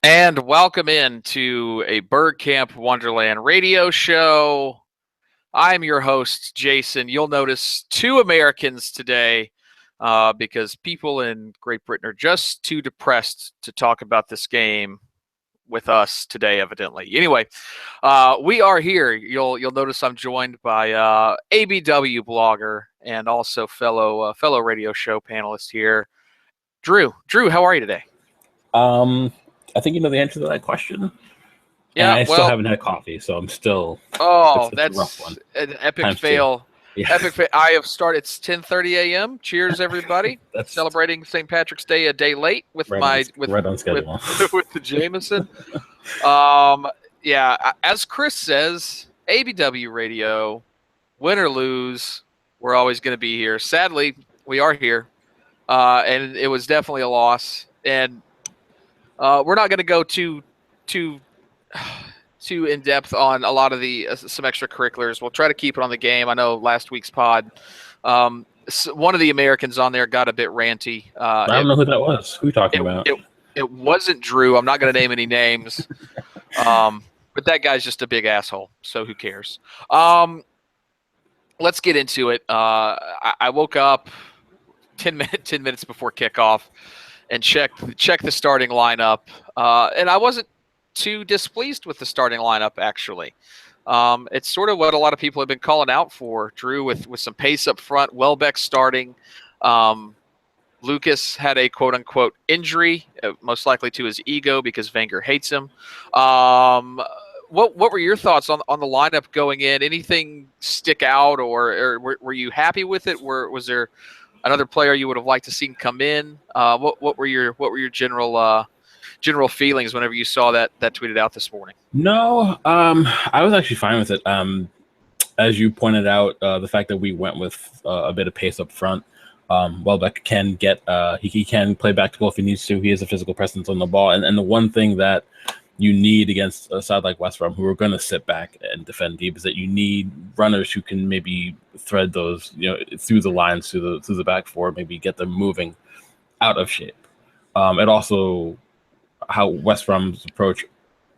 And welcome in to a bergkamp-wonderland radio show. I'm your host, Jason. You'll notice two Americans today because people in Great Britain are just too depressed to talk about this game with us today, evidently. Anyway, we are here. You'll notice I'm joined by ABW blogger and also fellow radio show panelist here, Drew. Drew, how are you today? I think you know the answer to that question. Yeah, and I still haven't had coffee, so I'm still. Oh, it's that's a rough one. An epic Times fail. Yeah. Epic fail. I have started. It's 10:30 a.m. Cheers, everybody! That's Celebrating St. Patrick's Day a day late with right on schedule with the Jameson. Yeah, as Chris says, ABW Radio, win or lose, we're always going to be here. Sadly, we are here, and it was definitely a loss. And we're not going to go too in depth on a lot of the some extracurriculars. We'll try to keep it on the game. I know last week's pod, one of the Americans on there got a bit ranty. I don't know who that was. Who are you talking about? It wasn't Drew. I'm not going to name any names. But that guy's just a big asshole, so who cares? Let's get into it. I woke up 10 minutes before kickoff and check the starting lineup, and I wasn't too displeased with the starting lineup, actually. It's sort of what a lot of people have been calling out for, Drew, with some pace up front. Welbeck starting. Lucas had a quote-unquote injury, most likely to his ego because Wenger hates him. What were your thoughts on the lineup going in? Anything stick out, or were you happy with it? Was there another player you would have liked to see come in? What were your general feelings whenever you saw that tweeted out this morning? No, I was actually fine with it. As you pointed out, the fact that we went with a bit of pace up front. Welbeck can get he can play back to goal if he needs to. He has a physical presence on the ball, and the one thing that you need against a side like West Brom, who are going to sit back and defend deep, is that you need runners who can maybe thread those, through the lines, through the back four, maybe get them moving out of shape. It also, how West Brom's approach,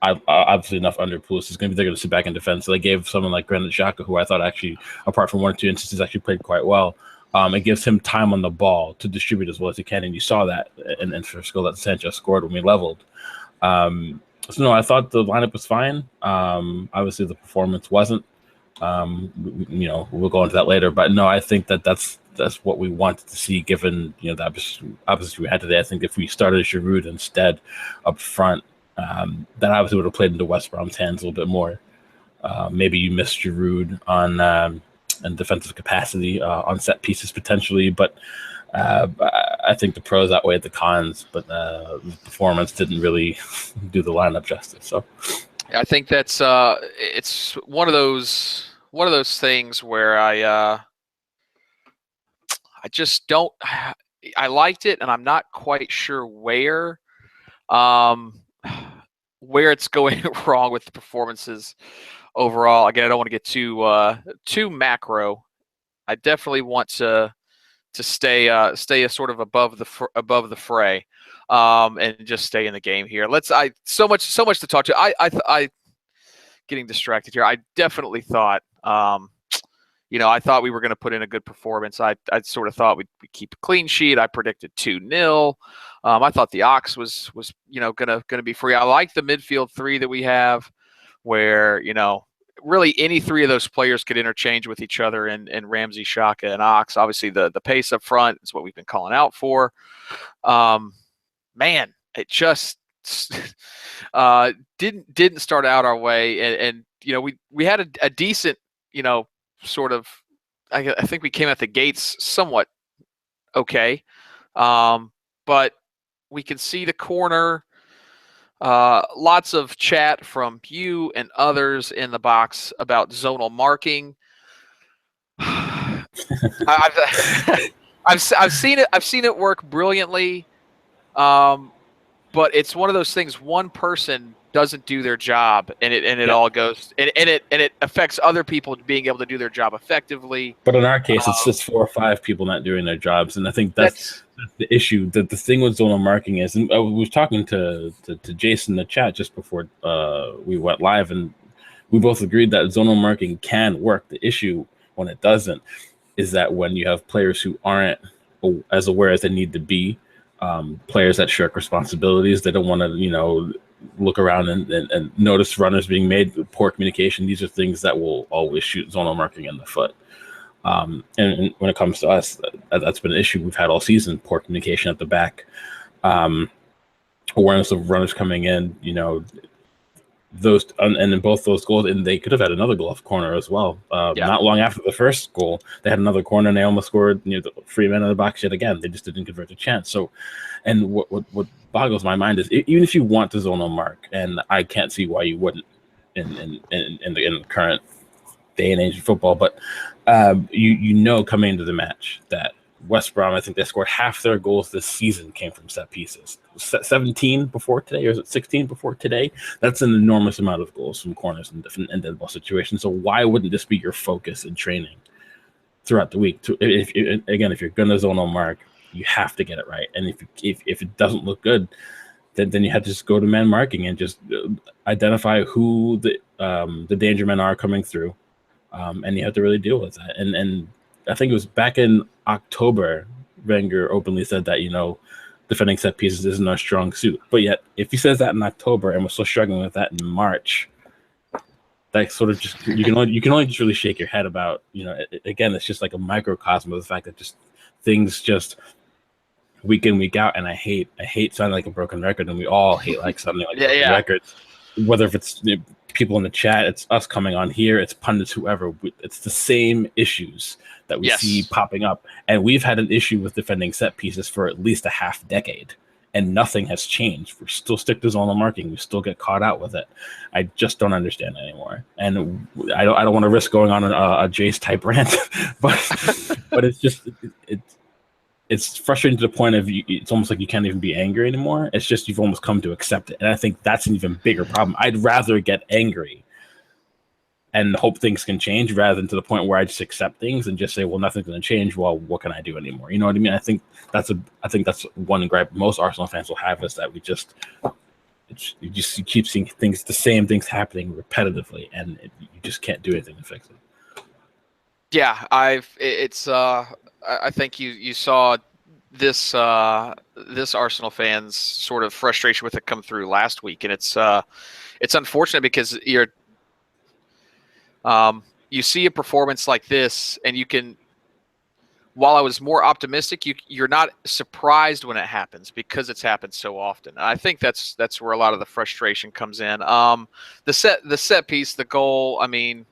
obviously enough under Pulisic is going to be, they're going to sit back and defend. So they gave someone like Granit Xhaka, who I thought actually, apart from one or two instances, actually played quite well. It gives him time on the ball to distribute as well as he can, and you saw that in first goal that Sanchez scored when we leveled. So no, I thought the lineup was fine. Obviously, the performance wasn't. We'll go into that later, but no, I think that's what we wanted to see, given the opposition we had today. I think if we started Giroud instead up front, that obviously would have played into West Brom's hands a little bit more. Maybe you missed Giroud on and defensive capacity on set pieces potentially, but I think the pros outweighed the cons, but the performance didn't really do the lineup justice. So I think that's it's one of those things where I just don't. I liked it, and I'm not quite sure where it's going wrong with the performances overall. Again, I don't want to get too macro. I definitely want to stay a sort of above the fray, and just stay in the game here. So much to talk to. I getting distracted here. I definitely thought, I thought we were going to put in a good performance. I sort of thought we'd keep a clean sheet. I predicted 2-0. I thought the Ox was going to be free. I like the midfield three that we have, where really any three of those players could interchange with each other, and Ramsey, Xhaka, and Ox. Obviously, the pace up front is what we've been calling out for. Man, it just didn't start out our way, and we had a decent sort of. I think we came at the gates somewhat okay, but we can see the corner. Lots of chat from you and others in the box about zonal marking. I've seen it work brilliantly, but it's one of those things. One person doesn't do their job, and it all goes, and it affects other people being able to do their job effectively. But in our case, it's just 4 or 5 people not doing their jobs, and I think that's the issue. That the thing with zonal marking is, and I was talking to Jason in the chat just before we went live, and we both agreed that zonal marking can work. The issue when it doesn't is that when you have players who aren't as aware as they need to be, players that shirk responsibilities, they don't want to, look around and notice runners being made, poor communication. These are things that will always shoot zonal marking in the foot. And when it comes to us, that's been an issue we've had all season, poor communication at the back, awareness of runners coming in, those, and in both those goals, and they could have had another goal off corner as well. Not long after the first goal, they had another corner and they almost scored the free man in the box yet again. They just didn't convert the chance. So, and what boggles my mind is, even if you want to zonal mark, and I can't see why you wouldn't in the current day and age of football, but coming into the match that West Brom, I think they scored half their goals this season came from set pieces. 17 before today, or is it 16 before today? That's an enormous amount of goals from corners and different dead ball situations. So why wouldn't this be your focus in training throughout the week? If you're going to zonal mark, you have to get it right. And if it doesn't look good, then you have to just go to man marking and just identify who the danger men are coming through, and you have to really deal with that. And I think it was back in October, Wenger openly said that, defending set pieces isn't our strong suit. But yet, if he says that in October and we're still struggling with that in March, that sort of just, you can only just really shake your head about, again, it's just like a microcosm of the fact that just things just week in, week out. And I hate sounding like a broken record, and we all hate like something like broken records. Whether if it's people in the chat, it's us coming on here, it's pundits, whoever, it's the same issues that we see popping up. And we've had an issue with defending set pieces for at least a half decade, and nothing has changed. We still stick to zonal marking. We still get caught out with it. I just don't understand anymore. And I don't want to risk going on a Jace type rant, but it's just, it's frustrating to the point of it's almost like you can't even be angry anymore. It's just you've almost come to accept it. And I think that's an even bigger problem. I'd rather get angry and hope things can change rather than to the point where I just accept things and just say, well, nothing's going to change. Well, what can I do anymore? You know what I mean? I think that's one gripe most Arsenal fans will have, is that you keep seeing the same things happening repetitively, and you just can't do anything to fix it. Yeah, I think you saw this Arsenal fans' sort of frustration with it come through last week, and it's unfortunate because you see a performance like this, and you can. While I was more optimistic, you're not surprised when it happens because it's happened so often. And I think that's where a lot of the frustration comes in. The set piece, the goal. I mean,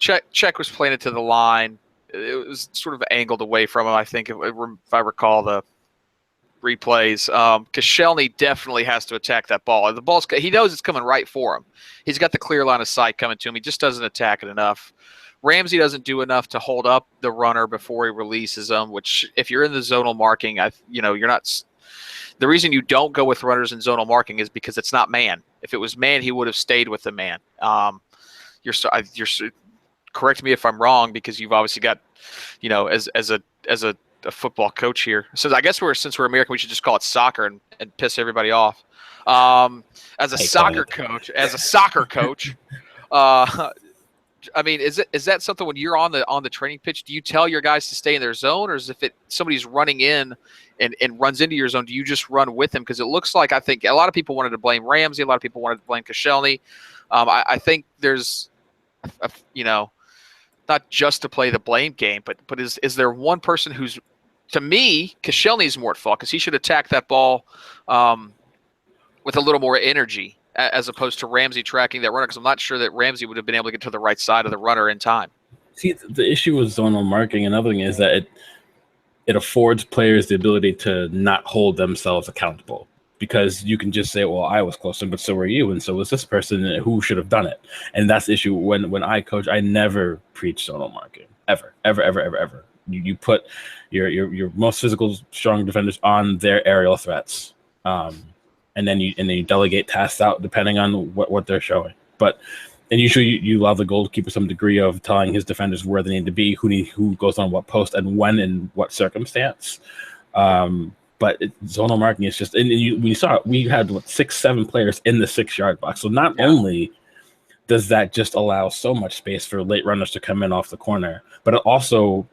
Cech was playing it to the line. It was sort of angled away from him, I think, if I recall the replays. Koscielny definitely has to attack that ball. He knows it's coming right for him. He's got the clear line of sight coming to him. He just doesn't attack it enough. Ramsey doesn't do enough to hold up the runner before he releases him, which if you're in the zonal marking, you're not. The reason you don't go with runners in zonal marking is because it's not man. If it was man, he would have stayed with the man. You're correct me if I'm wrong, because you've obviously got, as a football coach here. So I guess since we're American, we should just call it soccer and piss everybody off. As a soccer coach, I mean, is that something when you're on the training pitch, do you tell your guys to stay in their zone, or is if somebody's running in and runs into your zone, do you just run with them? Because it looks like, I think a lot of people wanted to blame Ramsey, a lot of people wanted to blame Koscielny. I think there's, not just to play the blame game, but is there one person who's, to me, Koscielny's more at fault because he should attack that ball with a little more energy, as opposed to Ramsey tracking that runner, because I'm not sure that Ramsey would have been able to get to the right side of the runner in time. See, the issue with zonal marking, another thing is that it affords players the ability to not hold themselves accountable, because you can just say, well, I was closer, but so were you, and so was this person who should have done it. And that's the issue. When I coach, I never preach zonal marking, ever. You put your most physical, strong defenders on their aerial threats. And then you delegate tasks out depending on what they're showing. And usually you allow the goalkeeper some degree of telling his defenders where they need to be, who goes on what post, and when and what circumstance. But zonal marking is just, and we saw it, we had 6-7 players in the 6-yard box. So not only does that just allow so much space for late runners to come in off the corner, but it also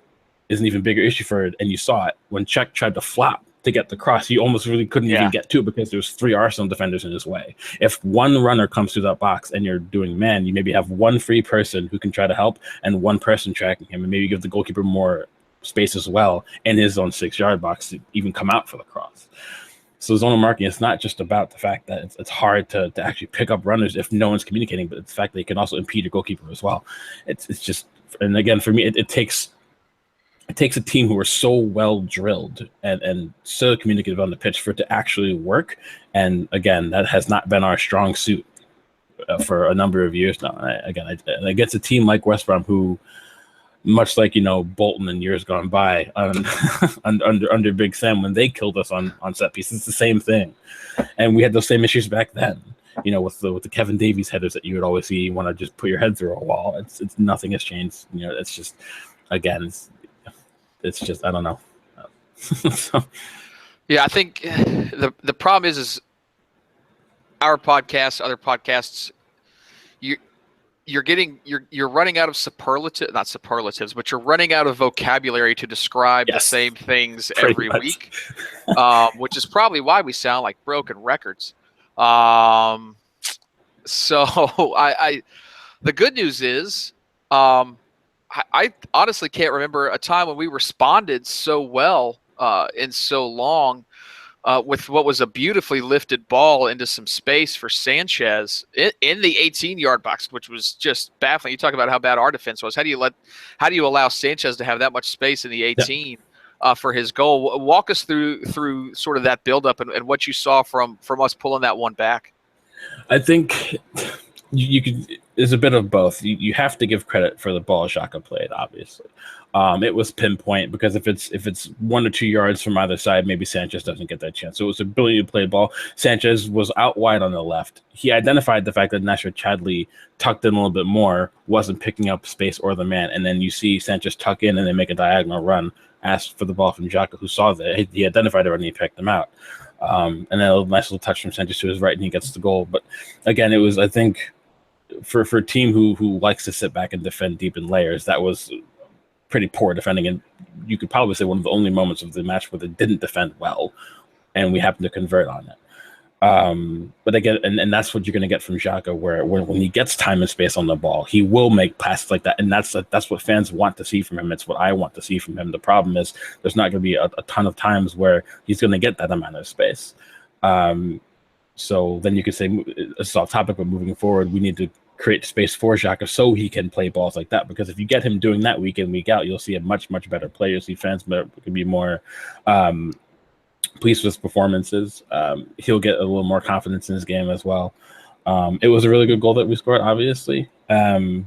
is an even bigger issue for it. And you saw it when Cech tried to flop to get the cross, he almost really couldn't even get to it because there's 3 Arsenal defenders in his way. If one runner comes through that box and you're doing man, you maybe have one free person who can try to help and one person tracking him, and maybe give the goalkeeper more space as well in his own 6-yard box to even come out for the cross. So zonal marking, it's not just about the fact that it's hard to actually pick up runners if no one's communicating, but it's the fact that you can also impede your goalkeeper as well. It's just, and again, for me, it takes a team who are so well drilled and so communicative on the pitch for it to actually work. And again, that has not been our strong suit for a number of years now. And against a team like West Brom, who, much like, Bolton in years gone by under Big Sam, when they killed us on set pieces, it's the same thing. And we had those same issues back then, with the Kevin Davies headers that you would always see. You want to just put your head through a wall. It's nothing has changed. It's just, again, it's just, I don't know. So. Yeah, I think the problem is our podcast, other podcasts, you're running out of not superlatives, but you're running out of vocabulary to describe the same things every week, which is probably why we sound like broken records. So the good news is, I honestly can't remember a time when we responded so well in so long with what was a beautifully lifted ball into some space for Sanchez in the 18-yard box, which was just baffling. You talk about how bad our defense was. How do you allow Sanchez to have that much space in the 18 for his goal? Walk us through sort of that buildup and what you saw from us pulling that one back. I think you could. There's a bit of both. You have to give credit for the ball Xhaka played, obviously. It was pinpoint, because if it's 1 or 2 yards from either side, maybe Sanchez doesn't get that chance. So it was ability to play ball. Sanchez was out wide on the left. He identified the fact that Nasser Chadli tucked in a little bit more, wasn't picking up space or the man, and then you see Sanchez tuck in and then make a diagonal run, asked for the ball from Xhaka, who saw that. He identified it and he picked them out. And then a nice little touch from Sanchez to his right, and he gets the goal. But again, it was, I think, for a team who likes to sit back and defend deep in layers, that was pretty poor defending, and you could probably say one of the only moments of the match where they didn't defend well, and we happened to convert on it. But again, and that's what you're going to get from Xhaka, where when he gets time and space on the ball, he will make passes like that, and that's what fans want to see from him. It's what I want to see from him. The problem is there's not going to be a ton of times where he's going to get that amount of space. So then you could say, it's off topic, but moving forward, we need to create space for Xhaka so he can play balls like that. Because if you get him doing that week in, week out, you'll see a much, much better player. You'll see fans can be more pleased with his performances. He'll get a little more confidence in his game as well. It was a really good goal that we scored, obviously. And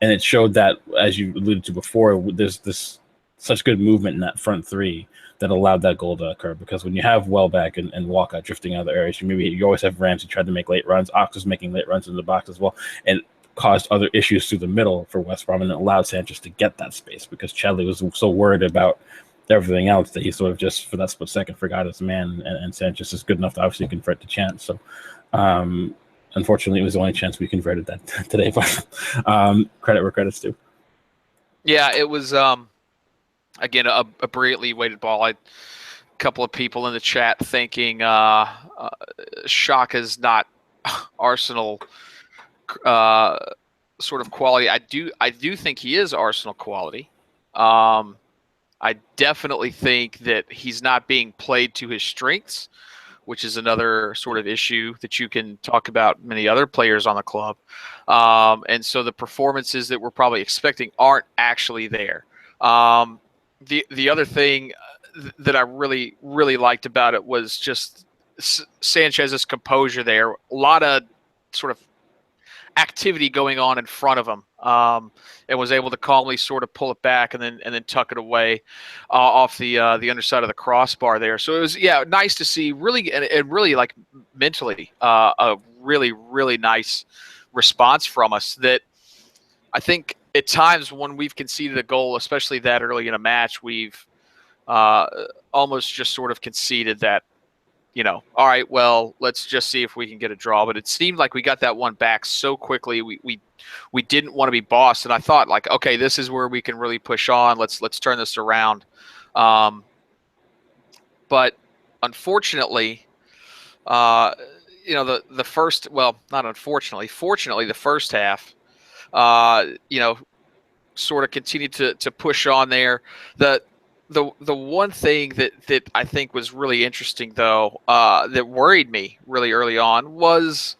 it showed that, as you alluded to before, there's this such good movement in that front three that allowed that goal to occur. Because when you have Welbeck and Walcott drifting out of the areas, you always have Ramsey tried to make late runs. Ox was making late runs in the box as well, and caused other issues through the middle for West Brom, and it allowed Sanchez to get that space because Chadli was so worried about everything else that he sort of just for that split second forgot his man, and Sanchez is good enough to obviously convert the chance. So unfortunately, it was the only chance we converted that today, but credit where credit's due. Yeah, it was again a brilliantly weighted ball. A couple of people in the chat thinking Xhaka's not Arsenal sort of quality. I do think he is Arsenal quality. I definitely think that he's not being played to his strengths, which is another sort of issue that you can talk about many other players on the club. And so the performances that we're probably expecting aren't actually there. The other thing that I really, really liked about it was just Sanchez's composure there. A lot of sort of activity going on in front of him, and was able to calmly sort of pull it back and then tuck it away off the underside of the crossbar there. So it was nice to see, really, and really like mentally a really, really nice response from us. That I think at times when we've conceded a goal, especially that early in a match, we've almost just sort of conceded that, all right, well, let's just see if we can get a draw. But it seemed like we got that one back so quickly. We didn't want to be bossed, and I thought, like, okay, this is where we can really push on. Let's turn this around. But unfortunately, the first, well, not unfortunately, fortunately, the first half, sort of continued to push on there. The one thing that I think was really interesting, though, that worried me really early on was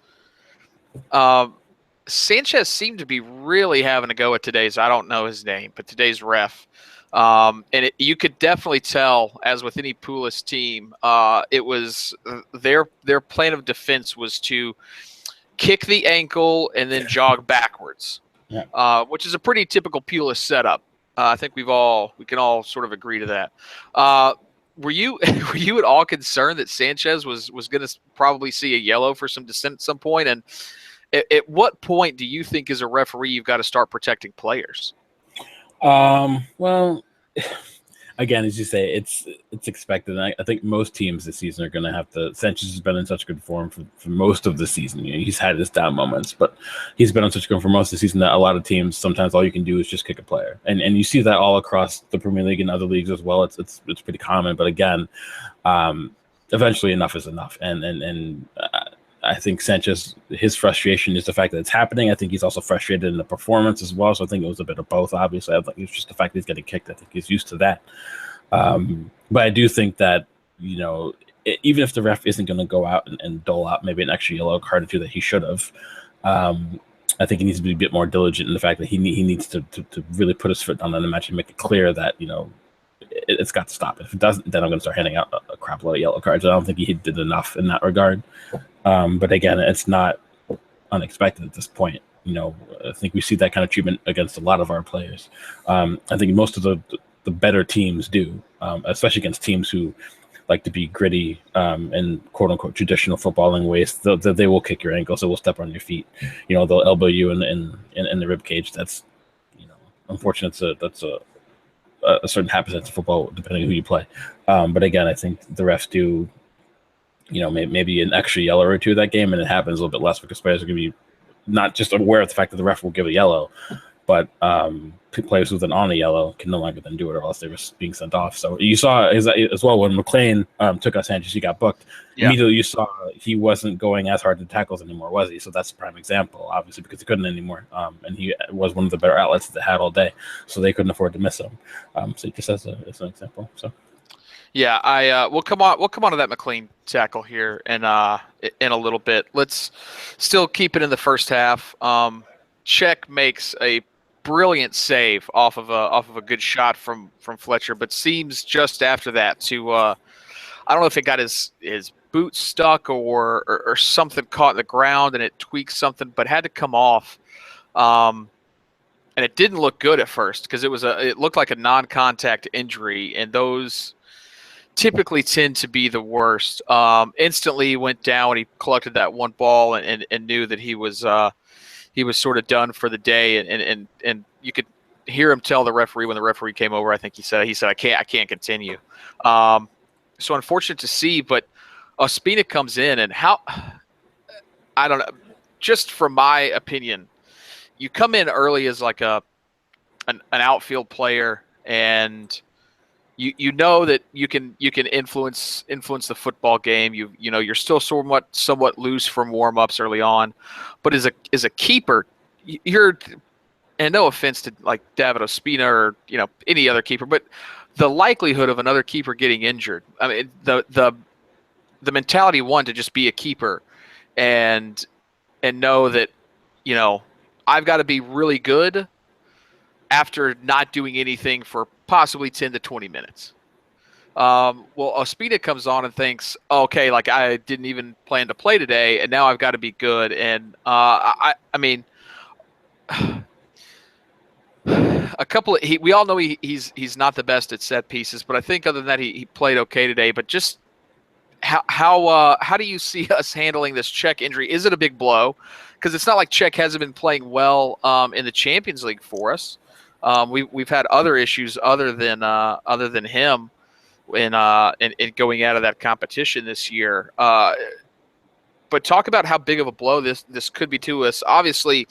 Sanchez seemed to be really having a go at today's, I don't know his name, but today's ref. And you could definitely tell, as with any Pulis team, it was their plan of defense was to kick the ankle and then jog backwards, which is a pretty typical Pulis setup. I think we can all sort of agree to that. Were you at all concerned that Sanchez was going to probably see a yellow for some dissent at some point? And at what point do you think, as a referee, you've got to start protecting players? Well, again, as you say, it's expected. And I think most teams this season are going to have to. Sanchez has been in such good form for most of the season. He's had his down moments, but he's been on such good form for most of the season that a lot of teams, sometimes all you can do is just kick a player, and you see that all across the Premier League and other leagues as well. It's pretty common, but again, eventually enough is enough, and I think Sanchez, his frustration is the fact that it's happening. I think he's also frustrated in the performance as well. So I think it was a bit of both, obviously. I think it's just the fact that he's getting kicked. I think he's used to that. But I do think that, even if the ref isn't going to go out and dole out maybe an extra yellow card or two that he should have, I think he needs to be a bit more diligent in the fact that he needs to really put his foot down on the match and make it clear that, it's got to stop. If it doesn't, then I'm going to start handing out a crap load of yellow cards. I don't think he did enough in that regard. But again, it's not unexpected at this point. I think we see that kind of treatment against a lot of our players. I think most of the better teams do, especially against teams who like to be gritty and quote unquote traditional footballing ways. They will kick your ankles. They will step on your feet. They'll elbow you in the rib cage. That's unfortunate. That's a certain happenstance of football, depending on who you play. But again, I think the refs do, maybe an extra yellow or two that game, and it happens a little bit less because players are going to be not just aware of the fact that the ref will give a yellow, but players who then on a yellow can no longer then do it, or else they were being sent off. So you saw as well when McLean took out Sanchez, he got booked. Yeah. Immediately you saw he wasn't going as hard to tackles anymore, was he? So that's a prime example, obviously, because he couldn't anymore. And he was one of the better outlets that they had all day, so they couldn't afford to miss him. So just as an example. So. Yeah, we'll come on to that McLean tackle here in a little bit. Let's still keep it in the first half. Cech makes a brilliant save off of a good shot from Fletcher, but seems just after that to I don't know if it got his boot stuck or something caught in the ground and it tweaked something, but had to come off. And it didn't look good at first because it looked like a non-contact injury, and those typically tend to be the worst. Instantly he went down. He collected that one ball and knew that he was sort of done for the day. And you could hear him tell the referee when the referee came over. I think he said I can't continue. So unfortunate to see, but Ospina comes in, and I don't know. Just from my opinion, you come in early as like an outfield player, and you know that you can influence the football game. You're still somewhat loose from warm-ups early on, but as a keeper, you're, and no offense to like David Ospina or any other keeper, but the likelihood of another keeper getting injured, I mean, the mentality to just be a keeper and know that I've got to be really good after not doing anything for possibly 10 to 20 minutes. Well, Ospina comes on and thinks, okay, like I didn't even plan to play today, and now I've got to be good. And I mean, we all know he's not the best at set pieces, but I think other than that, he played okay today. But just how do you see us handling this Cech injury? Is it a big blow? Because it's not like Cech hasn't been playing well in the Champions League for us. We've had other issues other than him. in going out of that competition this year. But talk about how big of a blow this could be to us. Obviously,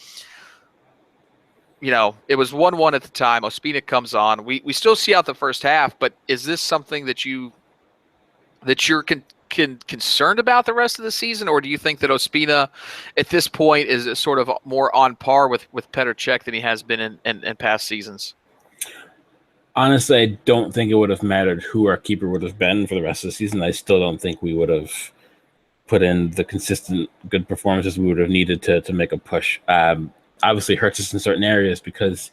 it was 1-1 at the time. Ospina comes on. We still see out the first half, but is this something that you're concerned about the rest of the season, or do you think that Ospina at this point is sort of more on par with Petr Cech than he has been in past seasons? Honestly, I don't think it would have mattered who our keeper would have been for the rest of the season. I still don't think we would have put in the consistent good performances we would have needed to make a push. Obviously hurts us in certain areas because,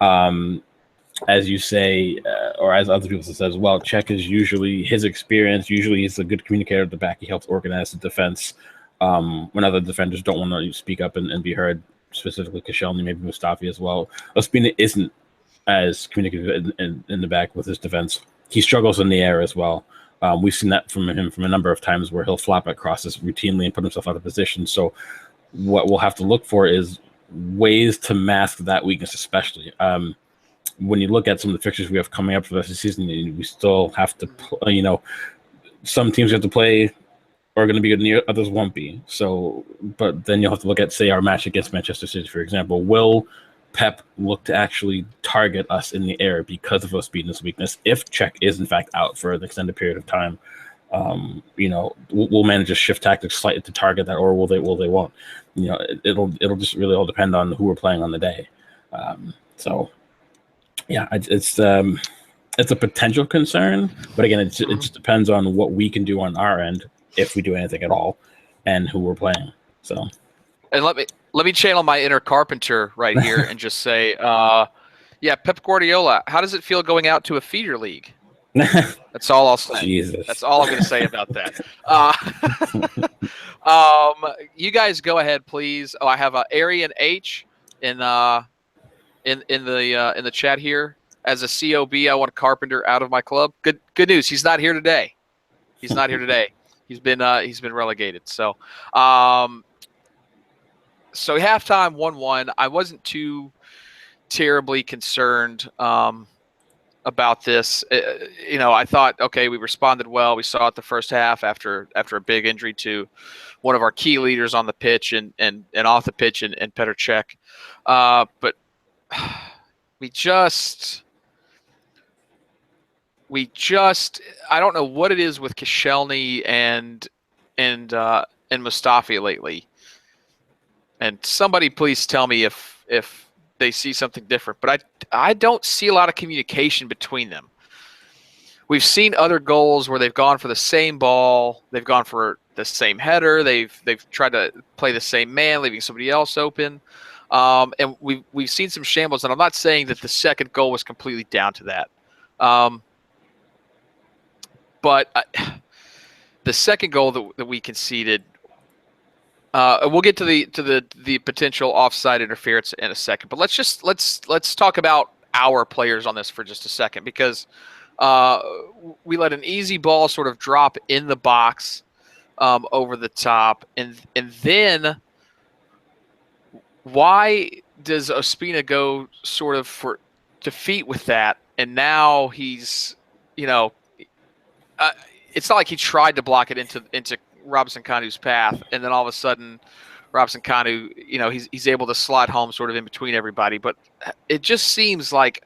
as you say, or as other people have said as well, Cech is usually his experience. Usually he's a good communicator at the back. He helps organize the defense when other defenders don't want to speak up and be heard, specifically Koscielny, maybe Mustafi as well. Ospina isn't as communicative in the back with his defense. He struggles in the air as well. We've seen that from him from a number of times where he'll flop at crosses routinely and put himself out of position. So what we'll have to look for is ways to mask that weakness, especially. When you look at some of the fixtures we have coming up for the rest of the season, we still have to, some teams we have to play are going to be good and others won't be. So, but then you'll have to look at, say, our match against Manchester City, for example. Will Pep look to actually target us in the air because of Ospina's weakness? If Cech is in fact out for an extended period of time, we'll manage to shift tactics slightly to target that, or will they won't. It'll just really all depend on who we're playing on the day. So yeah, it's a potential concern, but again, it just depends on what we can do on our end, if we do anything at all, and who we're playing. So, and let me channel my inner Carpenter right here and just say, Pep Guardiola, how does it feel going out to a feeder league? That's all I'll say. Jesus. That's all I'm going to say about that. You guys go ahead, please. Oh, I have Arian H in the chat here. As a COB, I want Carpenter out of my club. Good news. He's not here today. He's been relegated. So, so halftime 1-1. I wasn't too terribly concerned about this. I thought, okay, we responded well. We saw it the first half after a big injury to one of our key leaders on the pitch and off the pitch and Petr Cech. But we just I don't know what it is with Koscielny and Mustafi lately. And somebody please tell me if they see something different. But I don't see a lot of communication between them. We've seen other goals where they've gone for the same ball, they've gone for the same header, they've tried to play the same man, leaving somebody else open. And we've seen some shambles, and I'm not saying that the second goal was completely down to that. But the second goal that we conceded, we'll get to the potential offside interference in a second. But let's talk about our players on this for just a second, because we let an easy ball sort of drop in the box over the top, and then why does Ospina go sort of for defeat with that? And now he's, it's not like he tried to block it into Robson Kanu's path, and then all of a sudden Robson Kanu, he's able to slide home sort of in between everybody. But it just seems like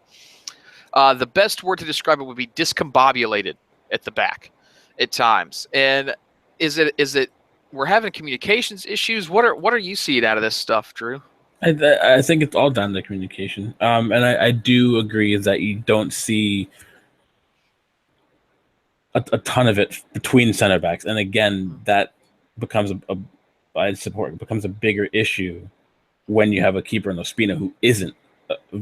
the best word to describe it would be discombobulated at the back at times. And is it we're having communications issues? What are you seeing out of this stuff, Drew? I think it's all down to communication. And I do agree that you don't see a ton of it between center backs. And again, that becomes becomes a bigger issue when you have a keeper in Ospina who isn't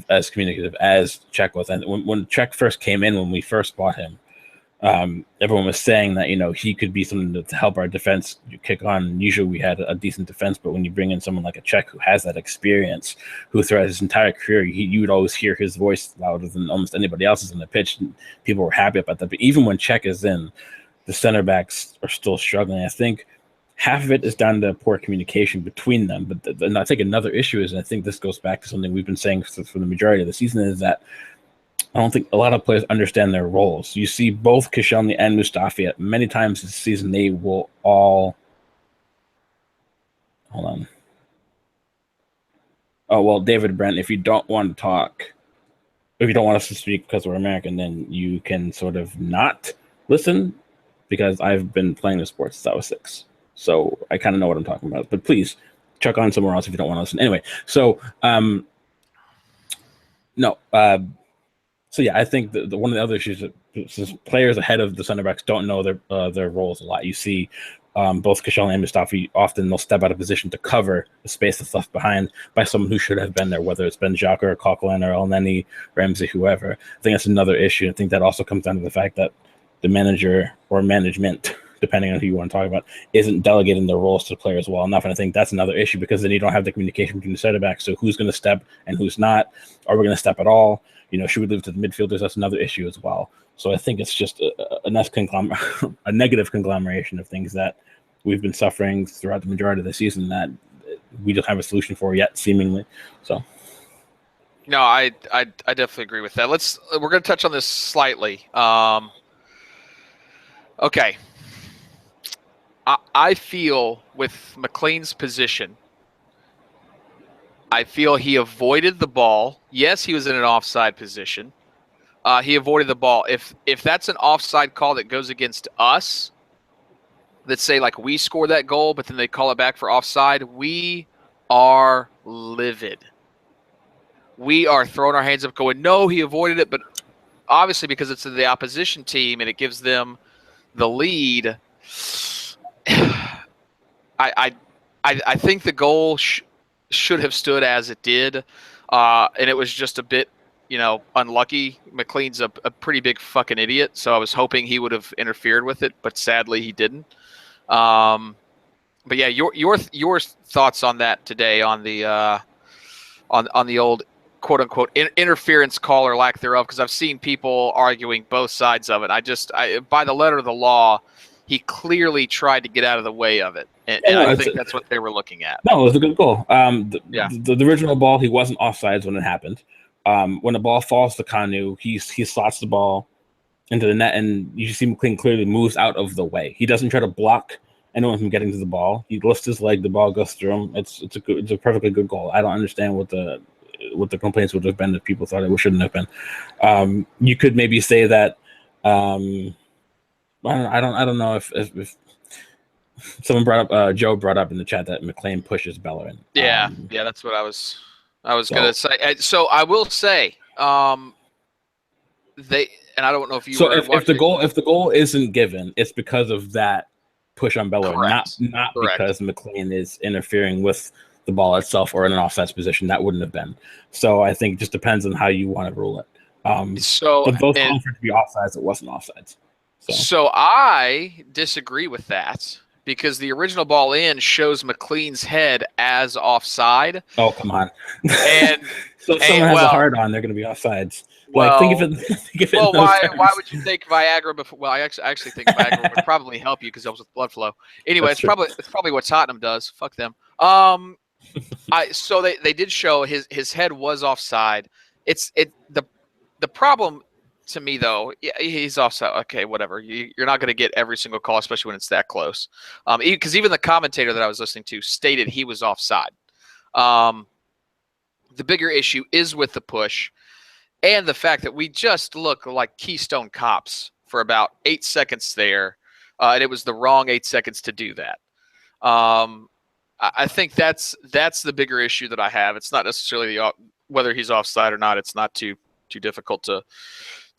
as communicative as Cech was. And when Cech first came in, when we first bought him, everyone was saying that, he could be something to help our defense kick on. Usually we had a decent defense, but when you bring in someone like a Cech who has that experience, who throughout his entire career, you would always hear his voice louder than almost anybody else's on the pitch. And people were happy about that. But even when Cech is in, the center backs are still struggling. I think half of it is down to poor communication between them. But I think another issue is, and I think this goes back to something we've been saying for the majority of the season, is that I don't think a lot of players understand their roles. You see both Koscielny and Mustafi many times this season. They will all hold on. Oh well, David Brent. If you don't want to talk, if you don't want us to speak because we're American, then you can sort of not listen. Because I've been playing this sport since I was 6, so I kind of know what I'm talking about. But please check on somewhere else if you don't want to listen. Anyway, so no. So yeah, I think the one of the other issues is players ahead of the center backs don't know their roles a lot. You see, both Koscielny and Mustafi often they'll step out of position to cover the space that's left behind by someone who should have been there, whether it's been Xhaka or Coquelin or Elneny, Ramsey, whoever. I think that's another issue. I think that also comes down to the fact that the manager or management, depending on who you want to talk about, isn't delegating their roles to the players well enough. And I think that's another issue because then you don't have the communication between the center backs. So who's going to step and who's not? Are we going to step at all? Should we leave it to the midfielders? That's another issue as well. So I think it's just a negative conglomeration of things that we've been suffering throughout the majority of the season that we don't have a solution for yet, seemingly. So. No, I definitely agree with that. We're going to touch on this slightly. Okay. I feel with McLean's position, I feel he avoided the ball. Yes, he was in an offside position. He avoided the ball. If that's an offside call that goes against us, let's say like we score that goal, but then they call it back for offside, we are livid. We are throwing our hands up going, no, he avoided it. But obviously because it's the opposition team and it gives them the lead, I think the goal should have stood as it did, and it was just a bit, unlucky. McLean's a pretty big fucking idiot, so I was hoping he would have interfered with it, but sadly he didn't. But yeah, your thoughts on that today on the on the old quote unquote interference call or lack thereof, because I've seen people arguing both sides of it. I by the letter of the law, he clearly tried to get out of the way of it, and I think that's what they were looking at. No, it was a good goal. The original ball, he wasn't offsides when it happened. When the ball falls to Kanu, he slots the ball into the net, and you see McLean clearly moves out of the way. He doesn't try to block anyone from getting to the ball. He lifts his leg, the ball goes through him. It's a perfectly good goal. I don't understand what the complaints would have been if people thought it shouldn't have been. You could maybe say that. I don't know if someone brought up Joe brought up in the chat that McLean pushes Bellerin. Yeah, that's what I was gonna say. So I will say, they, and I don't know if you. So if the goal isn't given, it's because of that push on Bellerin, not because McLean is interfering with the ball itself or in an offsides position. That wouldn't have been. So I think it just depends on how you want to rule it. But both calls for it to be offsides, it wasn't offsides. So I disagree with that because the original ball in shows McLean's head as offside. Oh, come on. And so if someone has a hard on, they're going to be offsides. Well, think of it well, why would you take Viagra before? Well, I actually think Viagra would probably help you because it helps with blood flow. Anyway, it's probably what Tottenham does. Fuck them. So they did show his head was offside. The problem to me though, yeah, he's offside. Okay, whatever. You're not going to get every single call, especially when it's that close. Because even the commentator that I was listening to stated he was offside. The bigger issue is with the push. And the fact that we just look like Keystone cops for about 8 seconds there, and it was the wrong 8 seconds to do that. I think that's the bigger issue that I have. It's not necessarily whether he's offside or not. It's not too difficult to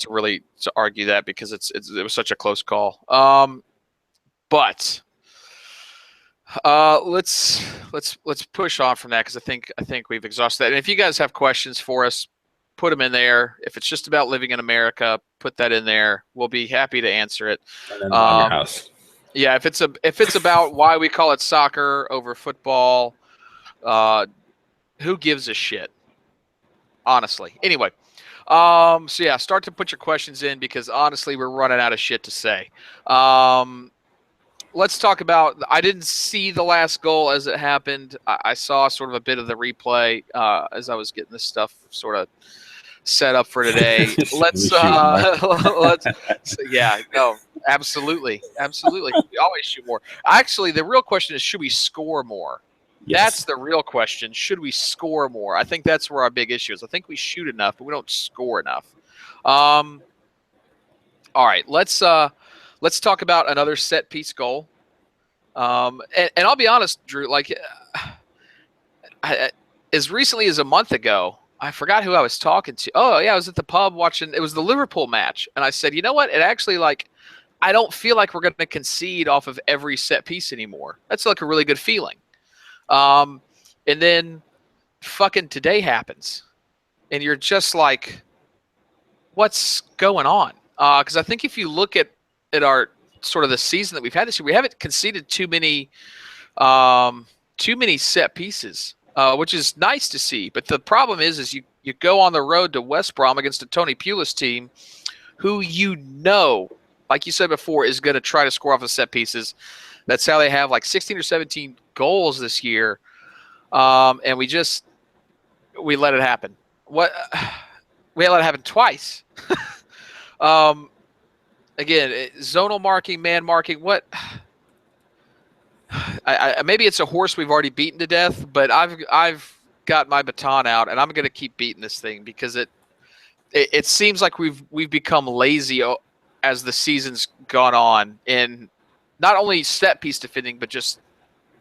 really argue that because it was such a close call. But let's push on from that because I think we've exhausted that. And if you guys have questions for us, put them in there. If it's just about living in America, put that in there. We'll be happy to answer it. And then on your house. Yeah, if it's about why we call it soccer over football, who gives a shit? Honestly. Anyway, so yeah, start to put your questions in because honestly, we're running out of shit to say. Let's talk about. I didn't see the last goal as it happened. I saw sort of a bit of the replay as I was getting this stuff sort of set up for today. Let's yeah, no, absolutely. We always shoot more. Actually, the real question is, should we score more? Yes. That's the real question. Should we score more? I think that's where our big issue is. I think we shoot enough, but we don't score enough. All right, let's talk about another set piece goal. And I'll be honest, Drew, like as recently as a month ago, I forgot who I was talking to. Oh yeah, I was at the pub watching. It was the Liverpool match, and I said, you know what? It actually, like, I don't feel like we're going to concede off of every set piece anymore. That's like a really good feeling. And then fucking today happens, and you're just like, what's going on? Because I think if you look at our sort of the season that we've had this year, we haven't conceded too many set pieces, which is nice to see. But the problem is you go on the road to West Brom against a Tony Pulis team who, you know, like you said before, is going to try to score off of set pieces. That's how they have like 16 or 17 goals this year. And we let it happen. We let it happen twice. Again, zonal marking, man marking, what? Maybe it's a horse we've already beaten to death, but I've got my baton out, and I'm going to keep beating this thing because it seems like we've become lazy as the season's gone on in not only set piece defending, but just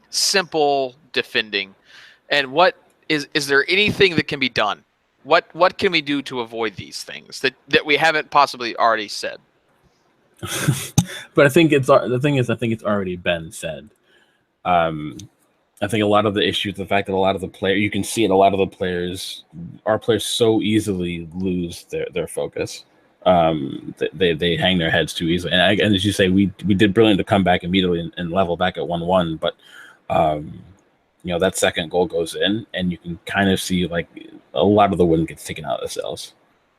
simple defending. And what is there anything that can be done? What can we do to avoid these things that we haven't possibly already said? But I think it's already been said. I think a lot of the issues, the fact that a lot of the players, you can see it, a lot of the players, our players so easily lose their focus. They hang their heads too easily. And as you say, we did brilliant to come back immediately and level back at 1-1. But, you know, that second goal goes in, and you can kind of see like a lot of the wind gets taken out of the sails.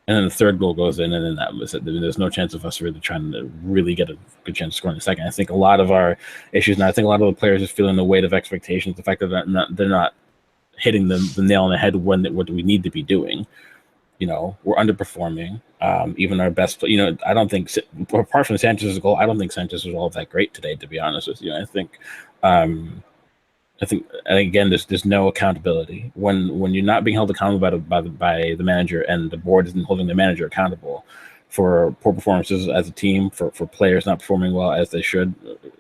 And then the third goal goes in, and then that was it. There's no chance of us really trying to really get a good chance of scoring a second. I think a lot of our issues now, I think a lot of the players are feeling the weight of expectations, the fact that they're not hitting the nail on the head what we need to be doing. You know, we're underperforming. Even our best, you know, I don't think, apart from Sanchez's goal, I don't think Sanchez was all that great today, to be honest with you. I think again, there's no accountability when you're not being held accountable by the manager, and the board isn't holding the manager accountable for poor performances as a team, for players not performing well as they should,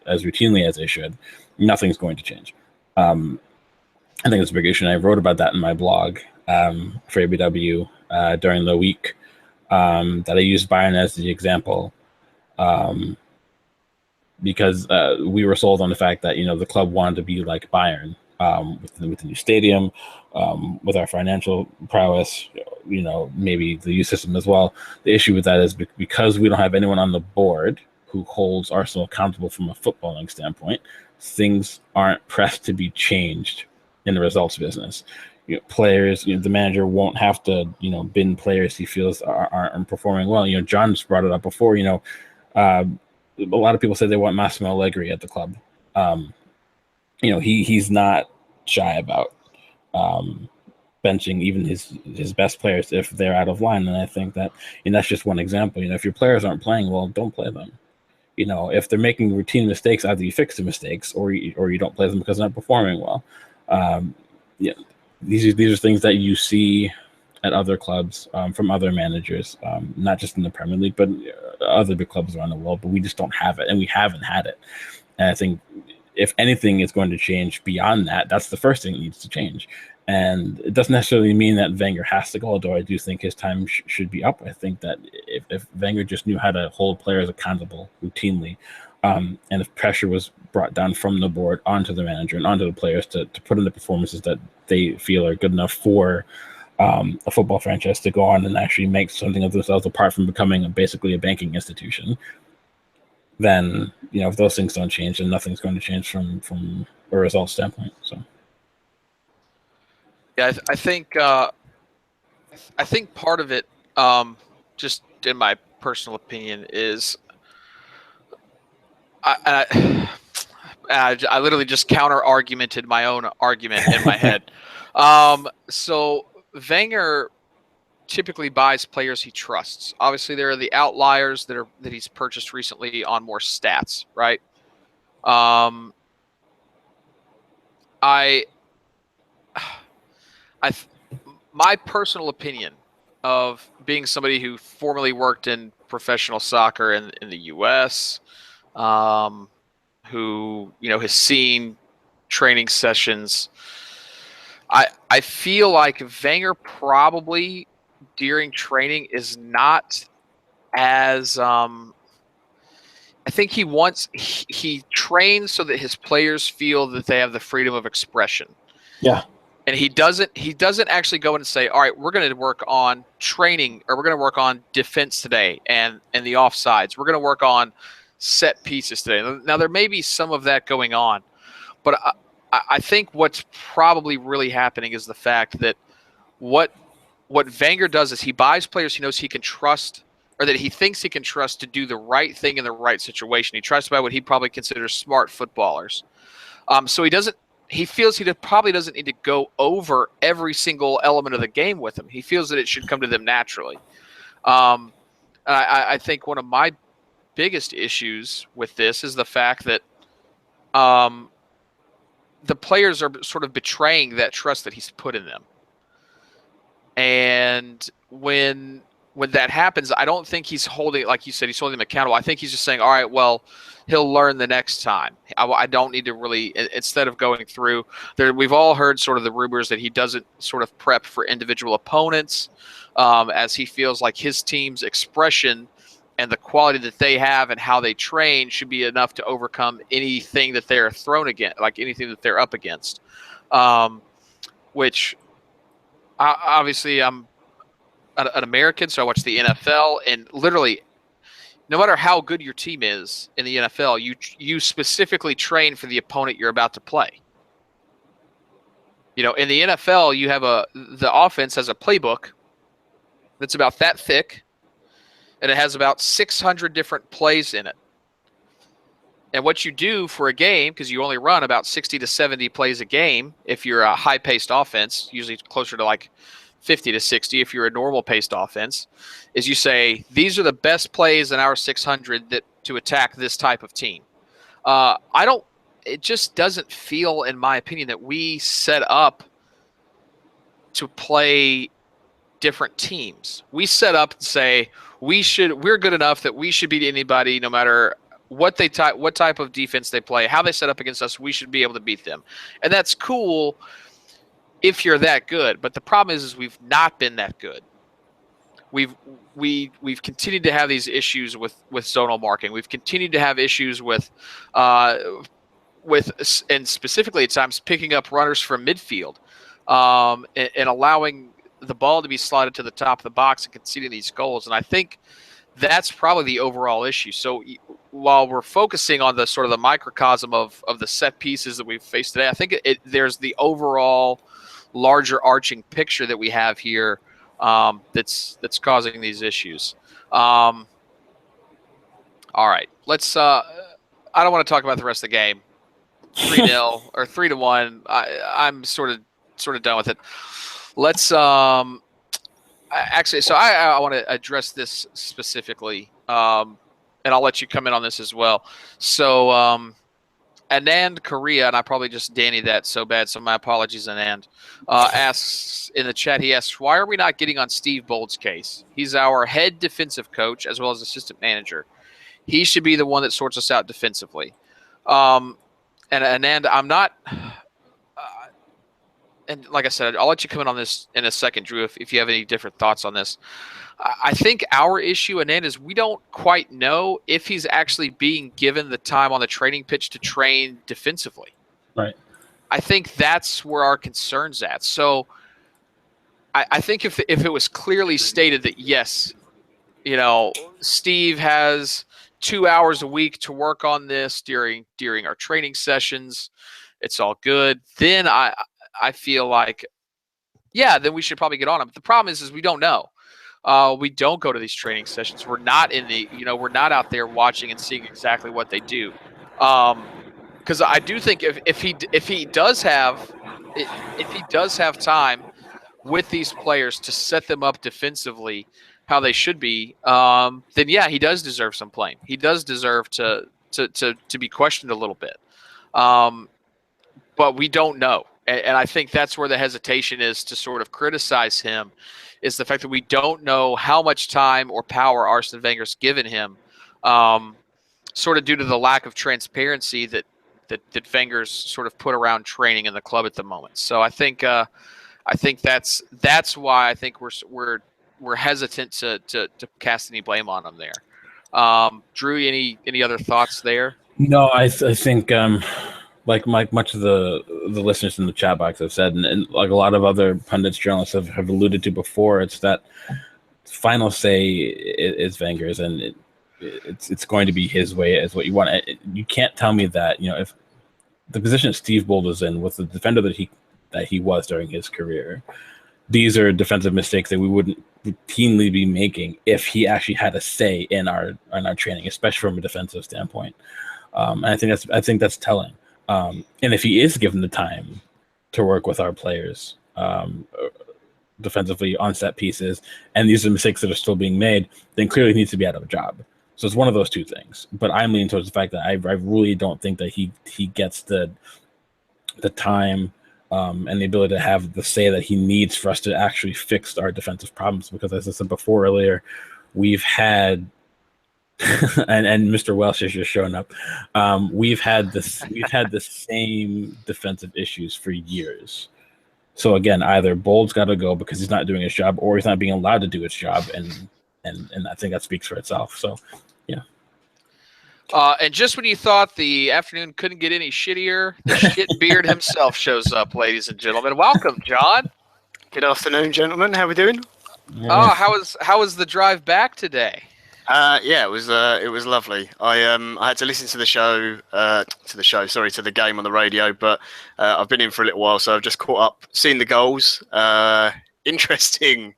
as routinely as they should. Nothing's going to change. I think it's a big issue, and I wrote about that in my blog for ABW during the week, that I used Bayern as the example. Because we were sold on the fact that, you know, the club wanted to be like Bayern, with the new stadium, with our financial prowess, you know, maybe the youth system as well. The issue with that is because we don't have anyone on the board who holds Arsenal accountable from a footballing standpoint, things aren't pressed to be changed in the results business. You know, players, you know, the manager won't have to, you know, bin players he feels aren't performing well. You know, John's brought it up before, you know, a lot of people say they want Massimo Allegri at the club. You know, he's not shy about benching even his best players if they're out of line. And I think that, and that's just one example. You know, if your players aren't playing well, don't play them. You know, if they're making routine mistakes, either you fix the mistakes or you don't play them because they're not performing well. Yeah, these are things that you see at other clubs, from other managers, not just in the Premier League, but other big clubs around the world. But we just don't have it, and we haven't had it. And I think if anything is going to change beyond that, that's the first thing that needs to change. And it doesn't necessarily mean that Wenger has to go, although I do think his time should be up. I think that if Wenger just knew how to hold players accountable routinely, and if pressure was brought down from the board onto the manager and onto the players to put in the performances that they feel are good enough for a football franchise to go on and actually make something of themselves, apart from becoming basically a banking institution, then, you know, if those things don't change, then nothing's going to change from a results standpoint. So, yeah, I think part of it, just in my personal opinion, is I literally just counter-argumented my own argument in my head. So Wenger, typically buys players he trusts. Obviously, there are the outliers that he's purchased recently on more stats, right? My personal opinion of being somebody who formerly worked in professional soccer in the U.S., who has seen training sessions, I feel like Wenger probably during training is not as I think he trains so that his players feel that they have the freedom of expression. Yeah. And he doesn't actually go in and say, all right, we're going to work on training, or we're going to work on defense today and the offsides. We're going to work on set pieces today. Now, there may be some of that going on, but I think what's probably really happening is the fact that what Wenger does is he buys players he knows he can trust, or that he thinks he can trust to do the right thing in the right situation. He tries to buy what he probably considers smart footballers. So he feels he probably doesn't need to go over every single element of the game with them. He feels that it should come to them naturally. I think one of my biggest issues with this is the fact that the players are sort of betraying that trust that he's put in them. And when that happens, I don't think he's holding, like you said, he's holding them accountable. I think he's just saying, all right, well, he'll learn the next time. I don't need to really, instead of going through there, we've all heard sort of the rumors that he doesn't sort of prep for individual opponents, as he feels like his team's expression and the quality that they have and how they train should be enough to overcome anything that they're thrown against, like anything that they're up against. Which obviously I'm an American, so I watch the NFL, and literally, no matter how good your team is in the NFL, you specifically train for the opponent you're about to play. In the NFL, you have the offense has a playbook that's about that thick, and it has about 600 different plays in it. And what you do for a game, because you only run about 60 to 70 plays a game if you're a high-paced offense, usually closer to like 50 to 60 if you're a normal-paced offense, is you say, these are the best plays in our 600 to attack this type of team. It just doesn't feel, in my opinion, that we set up to play different teams. We set up and say, we're good enough that we should beat anybody no matter what type of defense they play, how they set up against us, we should be able to beat them. And that's cool if you're that good. But the problem is we've not been that good. We've continued to have these issues with zonal marking. We've continued to have issues with and specifically at times picking up runners from midfield, and allowing the ball to be slotted to the top of the box and conceding these goals. And I think that's probably the overall issue. So while we're focusing on the sort of the microcosm of the set pieces that we've faced today, I think there's the overall larger arching picture that we have here that's causing these issues. All right, let's. I don't want to talk about the rest of the game. 3-0 or 3-1. I'm sort of done with it. Let's actually. So I want to address this specifically, and I'll let you come in on this as well. So Anand Korea, and I probably just Danny that so bad, so my apologies, Anand, asks in the chat, he asks, why are we not getting on Steve Bould's case? He's our head defensive coach as well as assistant manager. He should be the one that sorts us out defensively. And Anand, I'm not and like I said, I'll let you come in on this in a second, Drew, if you have any different thoughts on this. I think our issue, Anand, is we don't quite know if he's actually being given the time on the training pitch to train defensively. Right. I think that's where our concern's at. So I think if it was clearly stated that, yes, Steve has 2 hours a week to work on this during our training sessions, it's all good, then I feel like, yeah, then we should probably get on him. But the problem is we don't know. We don't go to these training sessions. We're not we're not out there watching and seeing exactly what they do. Because I do think if he does have time, with these players to set them up defensively how they should be, then yeah, he does deserve some blame. He does deserve to be questioned a little bit. But we don't know. And I think that's where the hesitation is to sort of criticize him, is the fact that we don't know how much time or power Arsene Wenger's given him, sort of due to the lack of transparency that Wenger's sort of put around training in the club at the moment. So I think that's why I think we're hesitant to cast any blame on him there. Drew, any other thoughts there? No, I think like much of the listeners in the chat box have said, and like a lot of other pundits, journalists have alluded to before, it's that final say is Wenger's, and it's going to be his way as what you want. You can't tell me that, if the position Steve Bould is in with the defender that he was during his career, these are defensive mistakes that we wouldn't routinely be making if he actually had a say in our training, especially from a defensive standpoint. And I think that's telling. And if he is given the time to work with our players defensively on set pieces, and these are mistakes that are still being made, then clearly he needs to be out of a job. So it's one of those two things. But I'm leaning towards the fact that I really don't think that he gets the time and the ability to have the say that he needs for us to actually fix our defensive problems. Because as I said before earlier, we've had and Mr. Welsh has just shown up. We've had the same defensive issues for years. So again, either Bould's got to go because he's not doing his job, or he's not being allowed to do his job, and I think that speaks for itself. So, yeah. And just when you thought the afternoon couldn't get any shittier, the shit beard himself shows up, ladies and gentlemen. Welcome, John. Good afternoon, gentlemen. How are we doing? Oh, how was the drive back today? Yeah, it was lovely. I had to listen to the game on the radio, but I've been in for a little while, so I've just caught up, seen the goals. Interesting.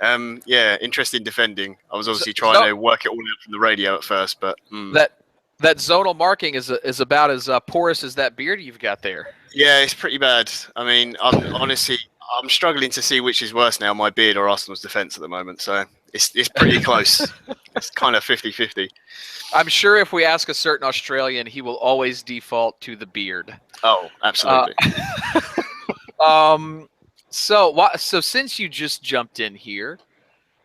Interesting defending. I was obviously trying to work it all out from the radio at first, but that zonal marking is about as porous as that beard you've got there. Yeah, it's pretty bad. I mean, I'm struggling to see which is worse now, my beard or Arsenal's defence at the moment. So it's pretty close. It's kind of 50-50. I'm sure if we ask a certain Australian, he will always default to the beard. Oh, absolutely. So since you just jumped in here,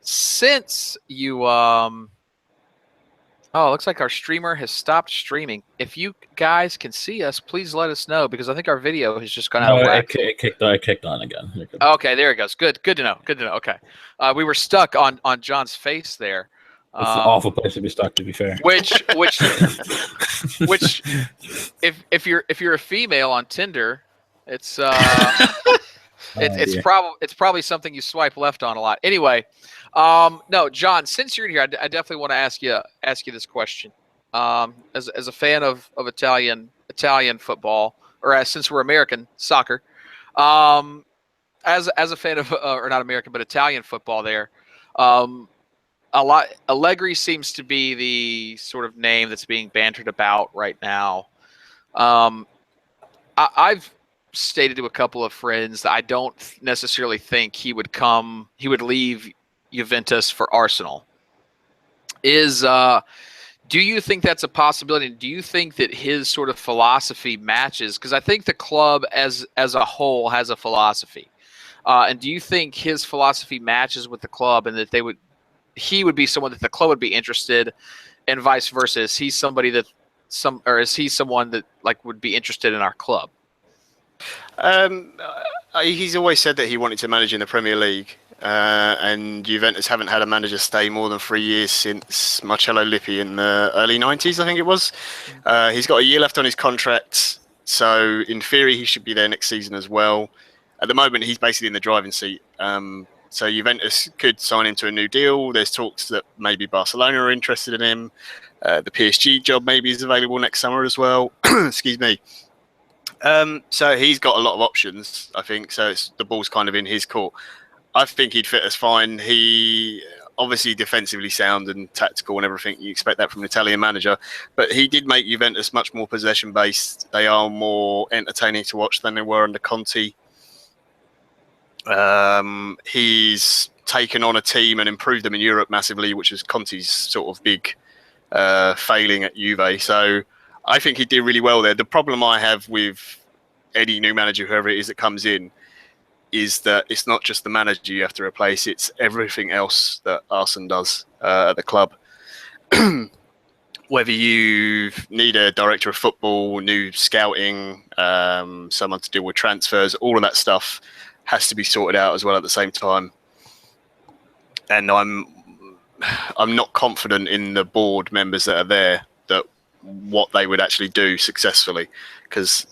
since you it looks like our streamer has stopped streaming. If you guys can see us, please let us know, because I think our video has just gone out of whack. It kicked on again. Okay, there it goes. Good to know. Okay. We were stuck on John's face there. It's an awful place to be stuck, to be fair. Which if you're a female on Tinder, it's probably something you swipe left on a lot. Anyway, no, John, since you're here, I definitely want to ask you this question. As a fan of Italian football, or since we're American soccer, as a fan of or not American but Italian football, there, Allegri seems to be the sort of name that's being bantered about right now. I've stated to a couple of friends that I don't necessarily think he would leave Juventus for Arsenal. Do you think that's a possibility? Do you think that his sort of philosophy matches? Because I think the club as a whole has a philosophy. And do you think his philosophy matches with the club, and that he would be someone that the club would be interested, and vice versa? Is he someone that like would be interested in our club? He's always said that he wanted to manage in the Premier League, and Juventus haven't had a manager stay more than 3 years since Marcello Lippi in the early 90s, I think it was. He's got a year left on his contract, so in theory he should be there next season as well. At the moment, he's basically in the driving seat. So Juventus could sign him to a new deal. There's talks that maybe Barcelona are interested in him. The PSG job maybe is available next summer as well. Excuse me. So he's got a lot of options, I think. So the ball's kind of in his court. I think he'd fit us fine. He obviously defensively sound and tactical and everything. You expect that from an Italian manager. But he did make Juventus much more possession-based. They are more entertaining to watch than they were under Conte. He's taken on a team and improved them in Europe massively, which is Conte's sort of big failing at Juve. So I think he did really well there. The problem I have with any new manager, whoever it is that comes in, is that it's not just the manager you have to replace, it's everything else that Arsene does at the club. Whether you need a director of football, new scouting, someone to deal with transfers, all of that stuff has to be sorted out as well at the same time. And I'm not confident in the board members that are there that what they would actually do successfully, because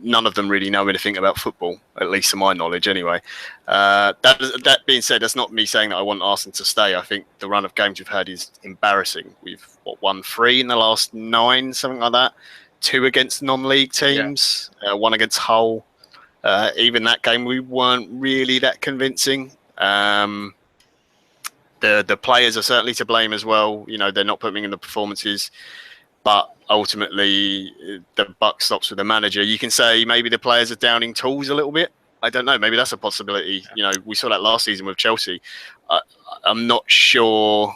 none of them really know anything about football, at least to my knowledge anyway. That being said, that's not me saying that I want Arsenal to stay. I think the run of games we've had is embarrassing. We've won 3 in the last 9, something like that. 2 against non-league teams, 1 against Hull. Even that game, we weren't really that convincing. The players are certainly to blame as well. You know, they're not putting in the performances. But ultimately, the buck stops with the manager. You can say maybe the players are downing tools a little bit. I don't know. Maybe that's a possibility. You know, we saw that last season with Chelsea. I'm not sure.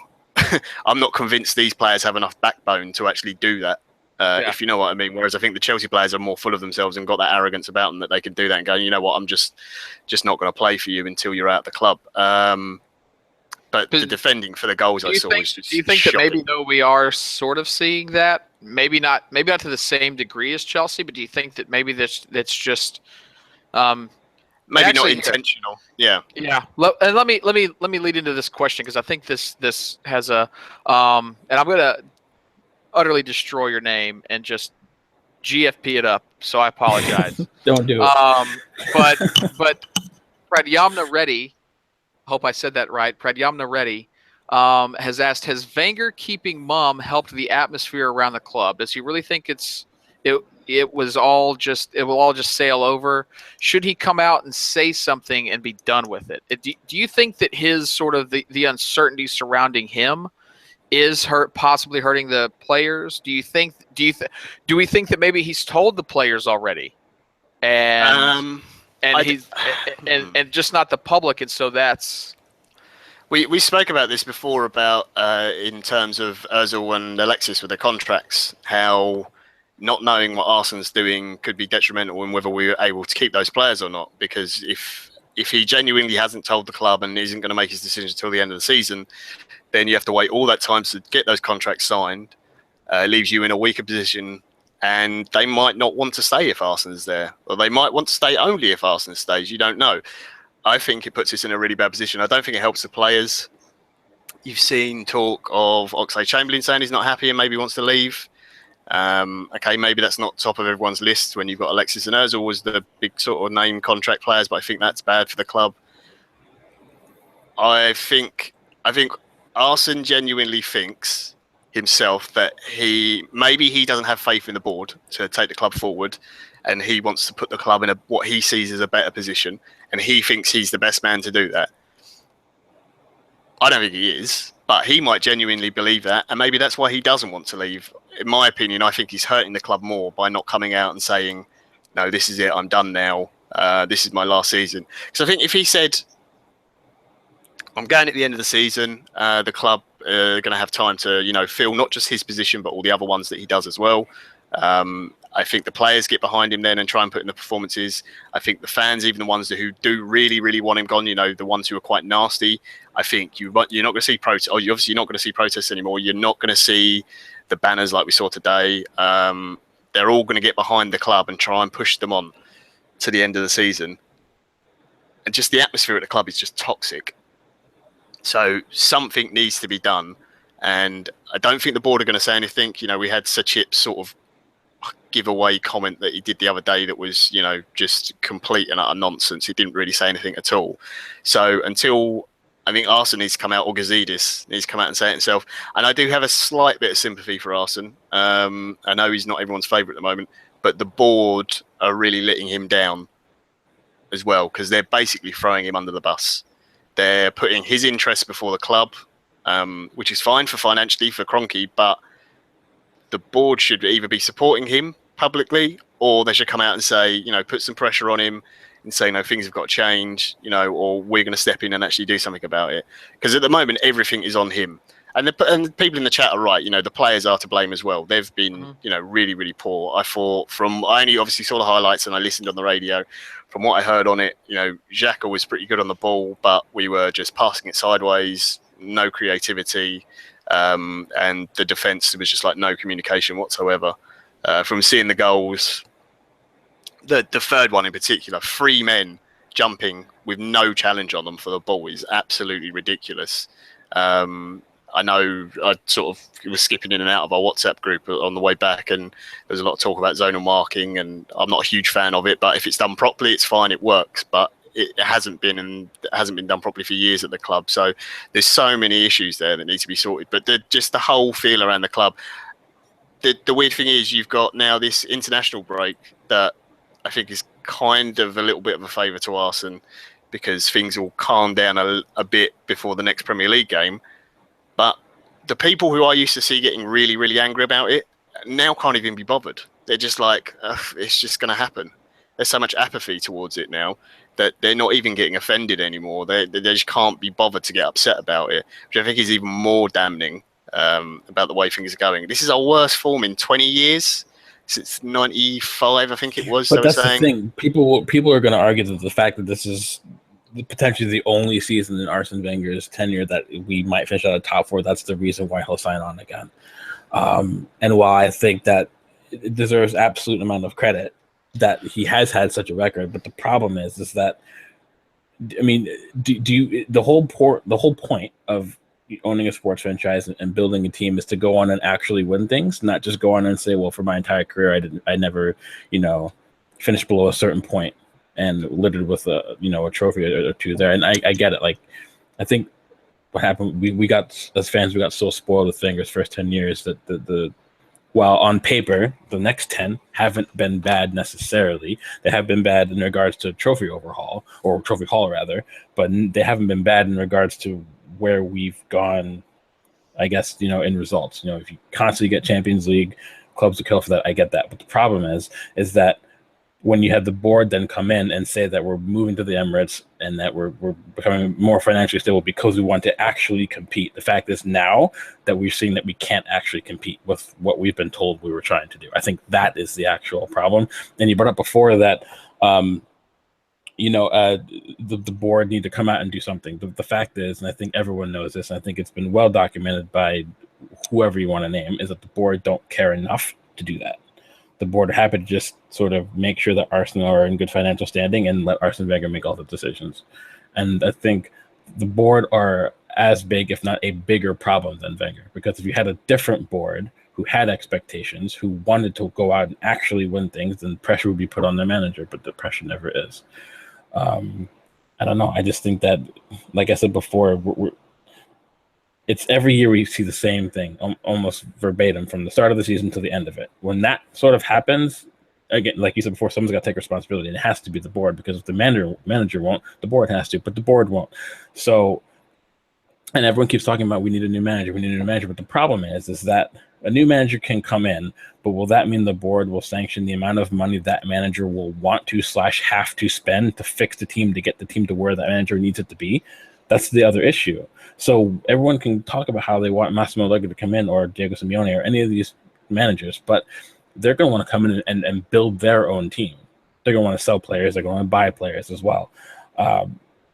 I'm not convinced these players have enough backbone to actually do that, if you know what I mean. Whereas I think the Chelsea players are more full of themselves and got that arrogance about them that they can do that and go, you know what, I'm just not going to play for you until you're out of the club. But the defending for the goals I saw was just do you think shocking. that maybe though we are sort of seeing that? Maybe not to the same degree as Chelsea, but do you think that maybe that's just maybe actually, not intentional? Yeah. And let me lead into this question, because I think this has a and I'm gonna utterly destroy your name and just GFP it up. So I apologize. Don't do it. But Pradyumna Reddy, hope I said that right. Pradyumna Reddy has asked, has Wenger keeping mum helped the atmosphere around the club? Does he really think it will all just sail over? Should he come out and say something and be done with it? Do you think that his sort of the uncertainty surrounding him is possibly hurting the players? Do we think that maybe he's told the players already, and he's and just not the public, and so that's. We spoke about this before about in terms of Ozil and Alexis with their contracts, how not knowing what Arsenal's doing could be detrimental in whether we were able to keep those players or not. Because if he genuinely hasn't told the club and isn't going to make his decision until the end of the season, then you have to wait all that time to get those contracts signed. It leaves you in a weaker position, and they might not want to stay if Arsenal's there, or they might want to stay only if Arsenal stays. You don't know. I think it puts us in a really bad position. I don't think it helps the players. You've seen talk of Oxlade-Chamberlain saying he's not happy and maybe wants to leave. Okay, maybe that's not top of everyone's list when you've got Alexis and Ozil was the big sort of name contract players, but I think that's bad for the club. I think Arsene genuinely thinks himself that he doesn't have faith in the board to take the club forward, and he wants to put the club in what he sees as a better position, and he thinks he's the best man to do that. I don't think he is, but he might genuinely believe that, and maybe that's why he doesn't want to leave. In my opinion, I think he's hurting the club more by not coming out and saying, no, this is it, I'm done now, this is my last season. Because I think if he said, I'm going at the end of the season, the club are going to have time to, fill not just his position, but all the other ones that he does as well. I think the players get behind him then and try and put in the performances. I think the fans, even the ones who do really, really want him gone, the ones who are quite nasty, I think you're not going to see protests. Or you're obviously not going to see protests anymore. You're not going to see the banners like we saw today. They're all going to get behind the club and try and push them on to the end of the season. And just the atmosphere at the club is just toxic. So something needs to be done. And I don't think the board are going to say anything. We had Sir Chip's sort of giveaway comment that he did the other day that was, just complete and utter nonsense. He didn't really say anything at all. So until I think Arsene needs to come out, or Gazidis needs to come out and say it himself. And I do have a slight bit of sympathy for Arsene. I know he's not everyone's favourite at the moment, but the board are really letting him down as well, because they're basically throwing him under the bus. They're putting his interests before the club, which is fine financially for Kroenke, but the board should either be supporting him publicly, or they should come out and say, put some pressure on him, and saying, no, things have got to change, or we're going to step in and actually do something about it. Because at the moment, everything is on him. And the people in the chat are right. The players are to blame as well. They've been, really, really poor. I only obviously saw the highlights and I listened on the radio. From what I heard on it, Xhaka was pretty good on the ball, but we were just passing it sideways, no creativity. And the defence, there was just like no communication whatsoever. From seeing the goals, the third one in particular, 3 men jumping with no challenge on them for the ball is absolutely ridiculous. I know I sort of was skipping in and out of our WhatsApp group on the way back, and there's a lot of talk about zonal marking, and I'm not a huge fan of it, but if it's done properly, it's fine, it works. But it hasn't been, and it hasn't been done properly for years at the club. So there's so many issues there that need to be sorted. But just the whole feel around the club. The weird thing is you've got now this international break that I think is kind of a little bit of a favour to Arsenal, because things will calm down a bit before the next Premier League game. But the people who I used to see getting really, really angry about it now can't even be bothered. They're just like, it's just going to happen. There's so much apathy towards it now that they're not even getting offended anymore. They just can't be bothered to get upset about it, which I think is even more damning about the way things are going. This is our worst form in 20 years. Since 95, I think it was. But that's the thing. People are going to argue that the fact that this is potentially the only season in Arsene Wenger's tenure that we might finish out of top 4, that's the reason why he'll sign on again. And while I think that it deserves absolute amount of credit that he has had such a record, but the problem is that, I mean, do you, the whole point of owning a sports franchise and building a team is to go on and actually win things, not just go on and say, well, for my entire career, I never, finished below a certain point and littered with a trophy or 2 there. And I get it. Like, I think what happened, we got, as fans, we got so spoiled with Wenger's first 10 years that while on paper, the next 10 haven't been bad necessarily. They have been bad in regards to trophy overhaul, or trophy haul rather, but they haven't been bad in regards to where we've gone, I guess, in results. If you constantly get Champions League, clubs will kill for that. I get that. But the problem is that when you have the board then come in and say that we're moving to the Emirates and that we're becoming more financially stable because we want to actually compete, the fact is now that we're seeing that we can't actually compete with what we've been told we were trying to do. I think that is the actual problem. And you brought up before that, the board need to come out and do something. The fact is, and I think everyone knows this, and I think it's been well documented by whoever you want to name, is that the board don't care enough to do that. The board are happy to just sort of make sure that Arsenal are in good financial standing and let Arsene Wenger make all the decisions. And I think the board are as big, if not a bigger problem than Wenger, because if you had a different board who had expectations, who wanted to go out and actually win things, then pressure would be put on the manager, but the pressure never is. I don't know. I just think that, like I said before, it's every year we see the same thing, almost verbatim, from the start of the season to the end of it. When that sort of happens, again, like you said before, someone's got to take responsibility, and it has to be the board, because if the manager won't, the board has to, but the board won't. So, and everyone keeps talking about we need a new manager, but the problem is that a new manager can come in, but will that mean the board will sanction the amount of money that manager will want to / have to spend to fix the team, to get the team to where that manager needs it to be? That's the other issue. So everyone can talk about how they want Massimo Allegri to come in, or Diego Simeone, or any of these managers, but they're going to want to come in and build their own team. They're going to want to sell players. They're going to buy players as well.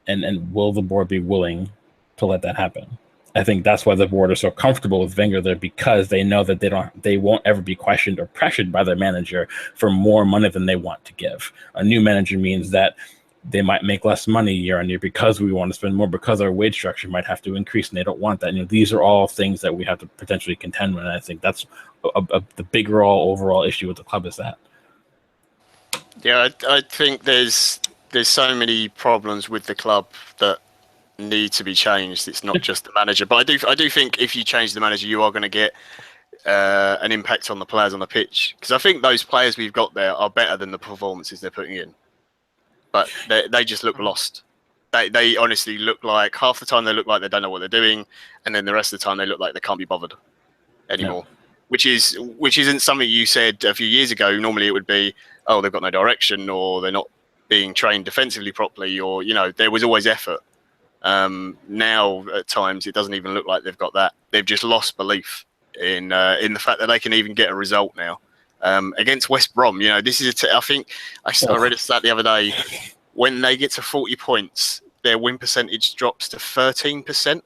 And will the board be willing to let that happen? I think that's why the board are so comfortable with Wenger there, because they know that they won't ever be questioned or pressured by their manager for more money than they want to give. A new manager means that they might make less money year on year because we want to spend more, because our wage structure might have to increase, and they don't want that. These are all things that we have to potentially contend with. And I think that's the bigger overall issue with the club is that. Yeah, I think there's so many problems with the club that need to be changed. It's not just the manager, but I do think if you change the manager, you are going to get an impact on the players on the pitch, because I think those players we've got there are better than the performances they're putting in, but they just look lost. They honestly look like, half the time they look like they don't know what they're doing, and then the rest of the time they look like they can't be bothered anymore. Yeah. Which isn't something you said a few years ago. Normally it would be, oh, they've got no direction, or they're not being trained defensively properly, or there was always effort. Now at times it doesn't even look like they've got that. They've just lost belief in the fact that they can even get a result now. Against West Brom, this is I think I read a stat the other day. When they get to 40 points, their win percentage drops to 13%.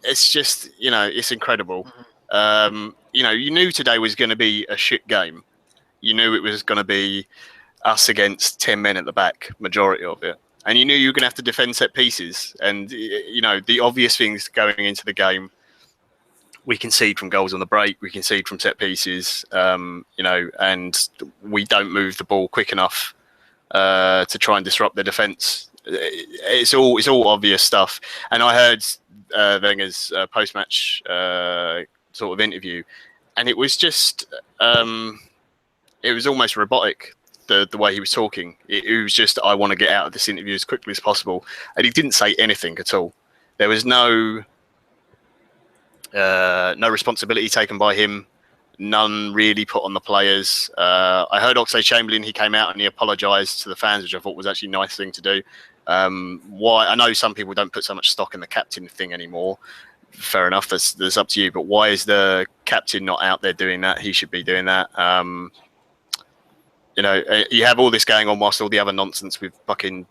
It's just, it's incredible. You knew today was going to be a shit game. You knew it was going to be us against 10 men at the back, majority of it. And you knew you were going to have to defend set pieces. And, the obvious things going into the game, we concede from goals on the break, we concede from set pieces, and we don't move the ball quick enough to try and disrupt their defence. It's all obvious stuff. And I heard Wenger's post-match sort of interview, and it was just it was almost robotic, the way he was talking. It was just, I want to get out of this interview as quickly as possible, and he didn't say anything at all. There was no responsibility taken by him, none really put on the players. I heard Oxlade-Chamberlain, he came out and he apologised to the fans, which I thought was actually a nice thing to do. Why? I know some people don't put so much stock in the captain thing anymore. Fair enough, that's up to you. But why is the captain not out there doing that? He should be doing that. You have all this going on whilst all the other nonsense with fucking,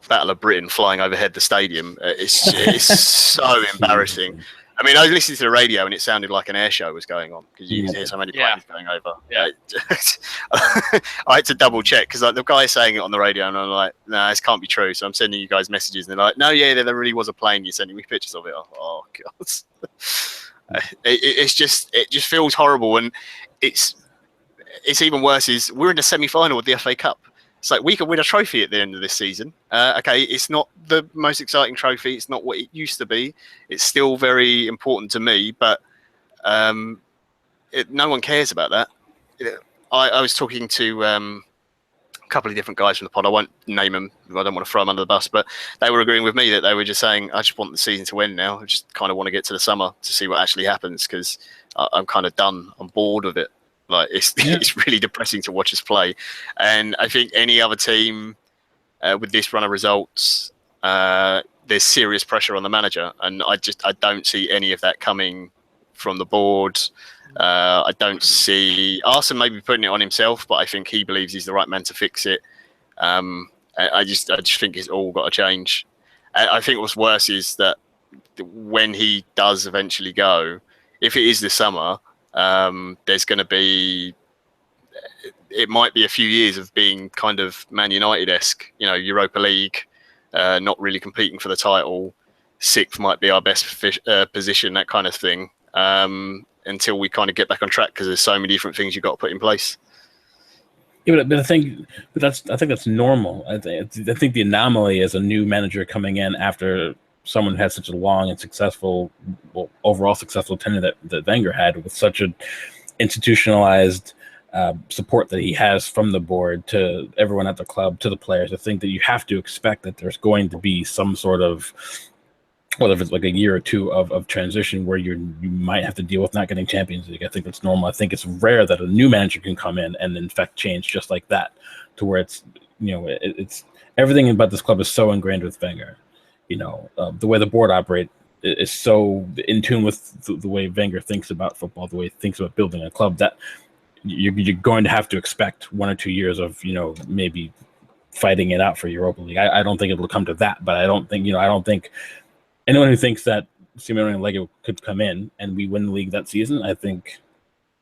Battle of Britain flying overhead the stadium. It's so embarrassing. I mean, I listened to the radio and it sounded like an air show was going on because you hear so many planes going over. Yeah. I had to double check because the guy saying it on the radio and I'm like, no, this can't be true. So I'm sending you guys messages and they're like, no, yeah, there really was a plane. You're sending me pictures of it. Oh God. It just feels horrible. And it's even worse is we're in the semi-final of the FA Cup. It's like we could win a trophy at the end of this season. Okay, it's not the most exciting trophy. It's not what it used to be. It's still very important to me, but no one cares about that. I was talking to a couple of different guys from the pod. I won't name them. I don't want to throw them under the bus, but they were agreeing with me that they were just saying, I just want the season to end now. I just kind of want to get to the summer to see what actually happens because I'm kind of done. I'm bored of it. Like it's really depressing to watch us play, and I think any other team with this run of results, there's serious pressure on the manager, and I don't see any of that coming from the board. I don't see Arsene maybe putting it on himself, but I think he believes he's the right man to fix it. I just think it's all got to change. I think what's worse is that when he does eventually go, if it is this summer. There's going to be, it might be a few years of being kind of Man United-esque, Europa League, not really competing for the title. Sixth might be our best position, that kind of thing, until we kind of get back on track because there's so many different things you've got to put in place. Yeah, but I think that's normal. I think the anomaly is a new manager coming in after someone had such a long and successful, overall successful tenure that Wenger had, with such an institutionalized support that he has from the board to everyone at the club, to the players. I think that you have to expect that there's going to be some sort of, whether it's like a year or two of transition where you might have to deal with not getting Champions League. I think that's normal. I think it's rare that a new manager can come in and in fact change just like that, to where it's it's everything about this club is so ingrained with Wenger. The way the board operate is so in tune with the way Wenger thinks about football, the way he thinks about building a club, that you're going to have to expect 1 or 2 years of, maybe fighting it out for Europa League. I don't think it'll come to that, but I don't think anyone who thinks that Simeone and Allegri could come in and we win the league that season, I think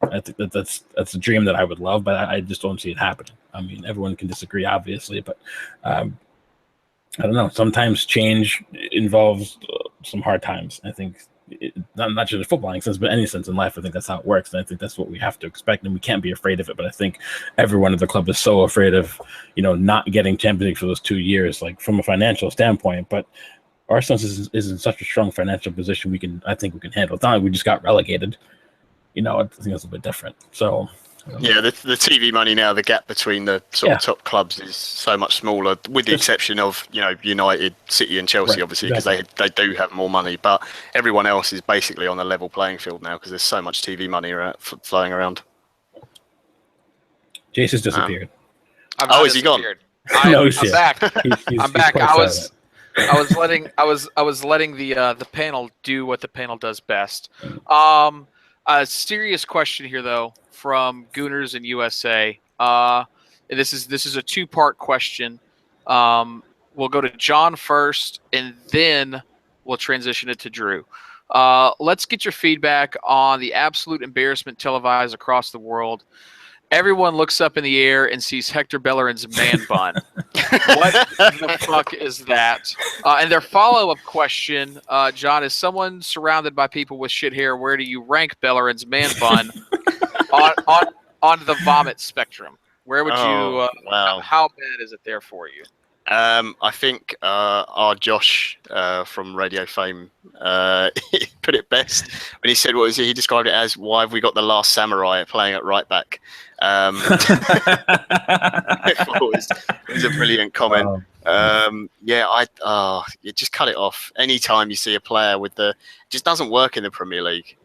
that's a dream that I would love, but I just don't see it happening. I mean, everyone can disagree, obviously, but I don't know. Sometimes change involves some hard times. I think not just in a footballing sense, but any sense in life. I think that's how it works, and I think that's what we have to expect, and we can't be afraid of it. But I think everyone at the club is so afraid of, not getting Champions League for those 2 years, like from a financial standpoint. But Arsenal is in such a strong financial position. I think we can handle it. It's not like we just got relegated. I think it's a little bit different. So. Yeah, the TV money now, the gap between the sort of top clubs is so much smaller, with the exception of United, City, and Chelsea, obviously, because they do have more money. But everyone else is basically on a level playing field now because there's so much TV money flowing around. Jace has disappeared. Is he gone? No I'm shit. back. He's I'm back. quite I proud was of I was letting the panel do what the panel does best. A serious question here though from Gooners in USA. And this is a two-part question. We'll go to John first, and then we'll transition it to Drew. Let's get your feedback on the absolute embarrassment televised across the world. Everyone looks up in the air and sees Hector Bellerin's man bun. What the fuck is that? And their follow-up question, John, is someone surrounded by people with shit hair, where do you rank Bellerin's man bun on the vomit spectrum? Where would you? Wow. How bad is it there for you? I think our Josh from Radio Fame put it best when he said, "What was it?" He described it as, "Why have we got the last samurai playing at right back?" It was a brilliant comment. You just cut it off. Anytime you see a player with it just doesn't work in the Premier League.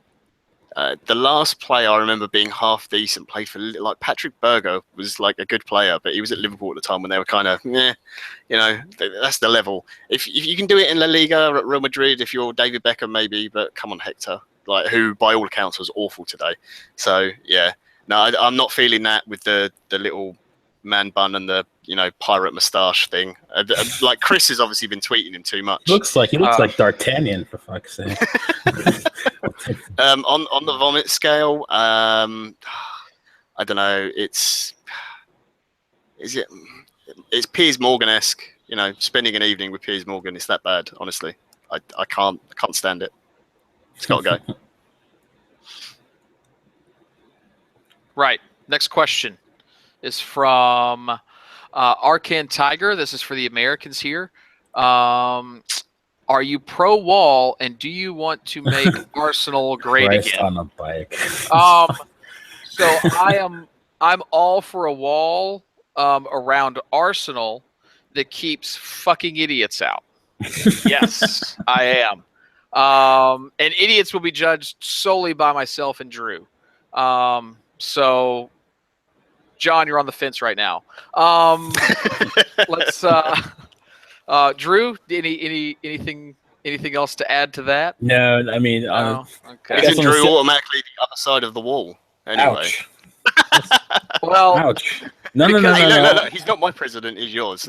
The last player I remember being half decent played for like Patrick Berger was like a good player, but he was at Liverpool at the time when they were kind of, that's the level. If you can do it in La Liga at Real Madrid, if you're David Beckham maybe, but come on Hector, like who by all accounts was awful today. So yeah, no, I'm not feeling that with the little man bun and the pirate moustache thing. Like Chris has obviously been tweeting him too much. He looks like D'Artagnan, for fuck's sake. On the vomit scale, I don't know. It's Piers Morgan-esque. Spending an evening with Piers Morgan. It's that bad, honestly. I can't stand it. It's got to go. Right. Next question is from Arcan Tiger. This is for the Americans here. Are you pro wall, and do you want to make Arsenal great again? On a bike. So I'm all for a wall around Arsenal that keeps fucking idiots out. Yes, I am. And idiots will be judged solely by myself and Drew. So, John, you're on the fence right now. Let's. Drew, anything else to add to that? No, I mean, okay. Isn't Drew automatically the other side of the wall? Anyway. Ouch. Well, ouch. No. He's not my president. He's yours.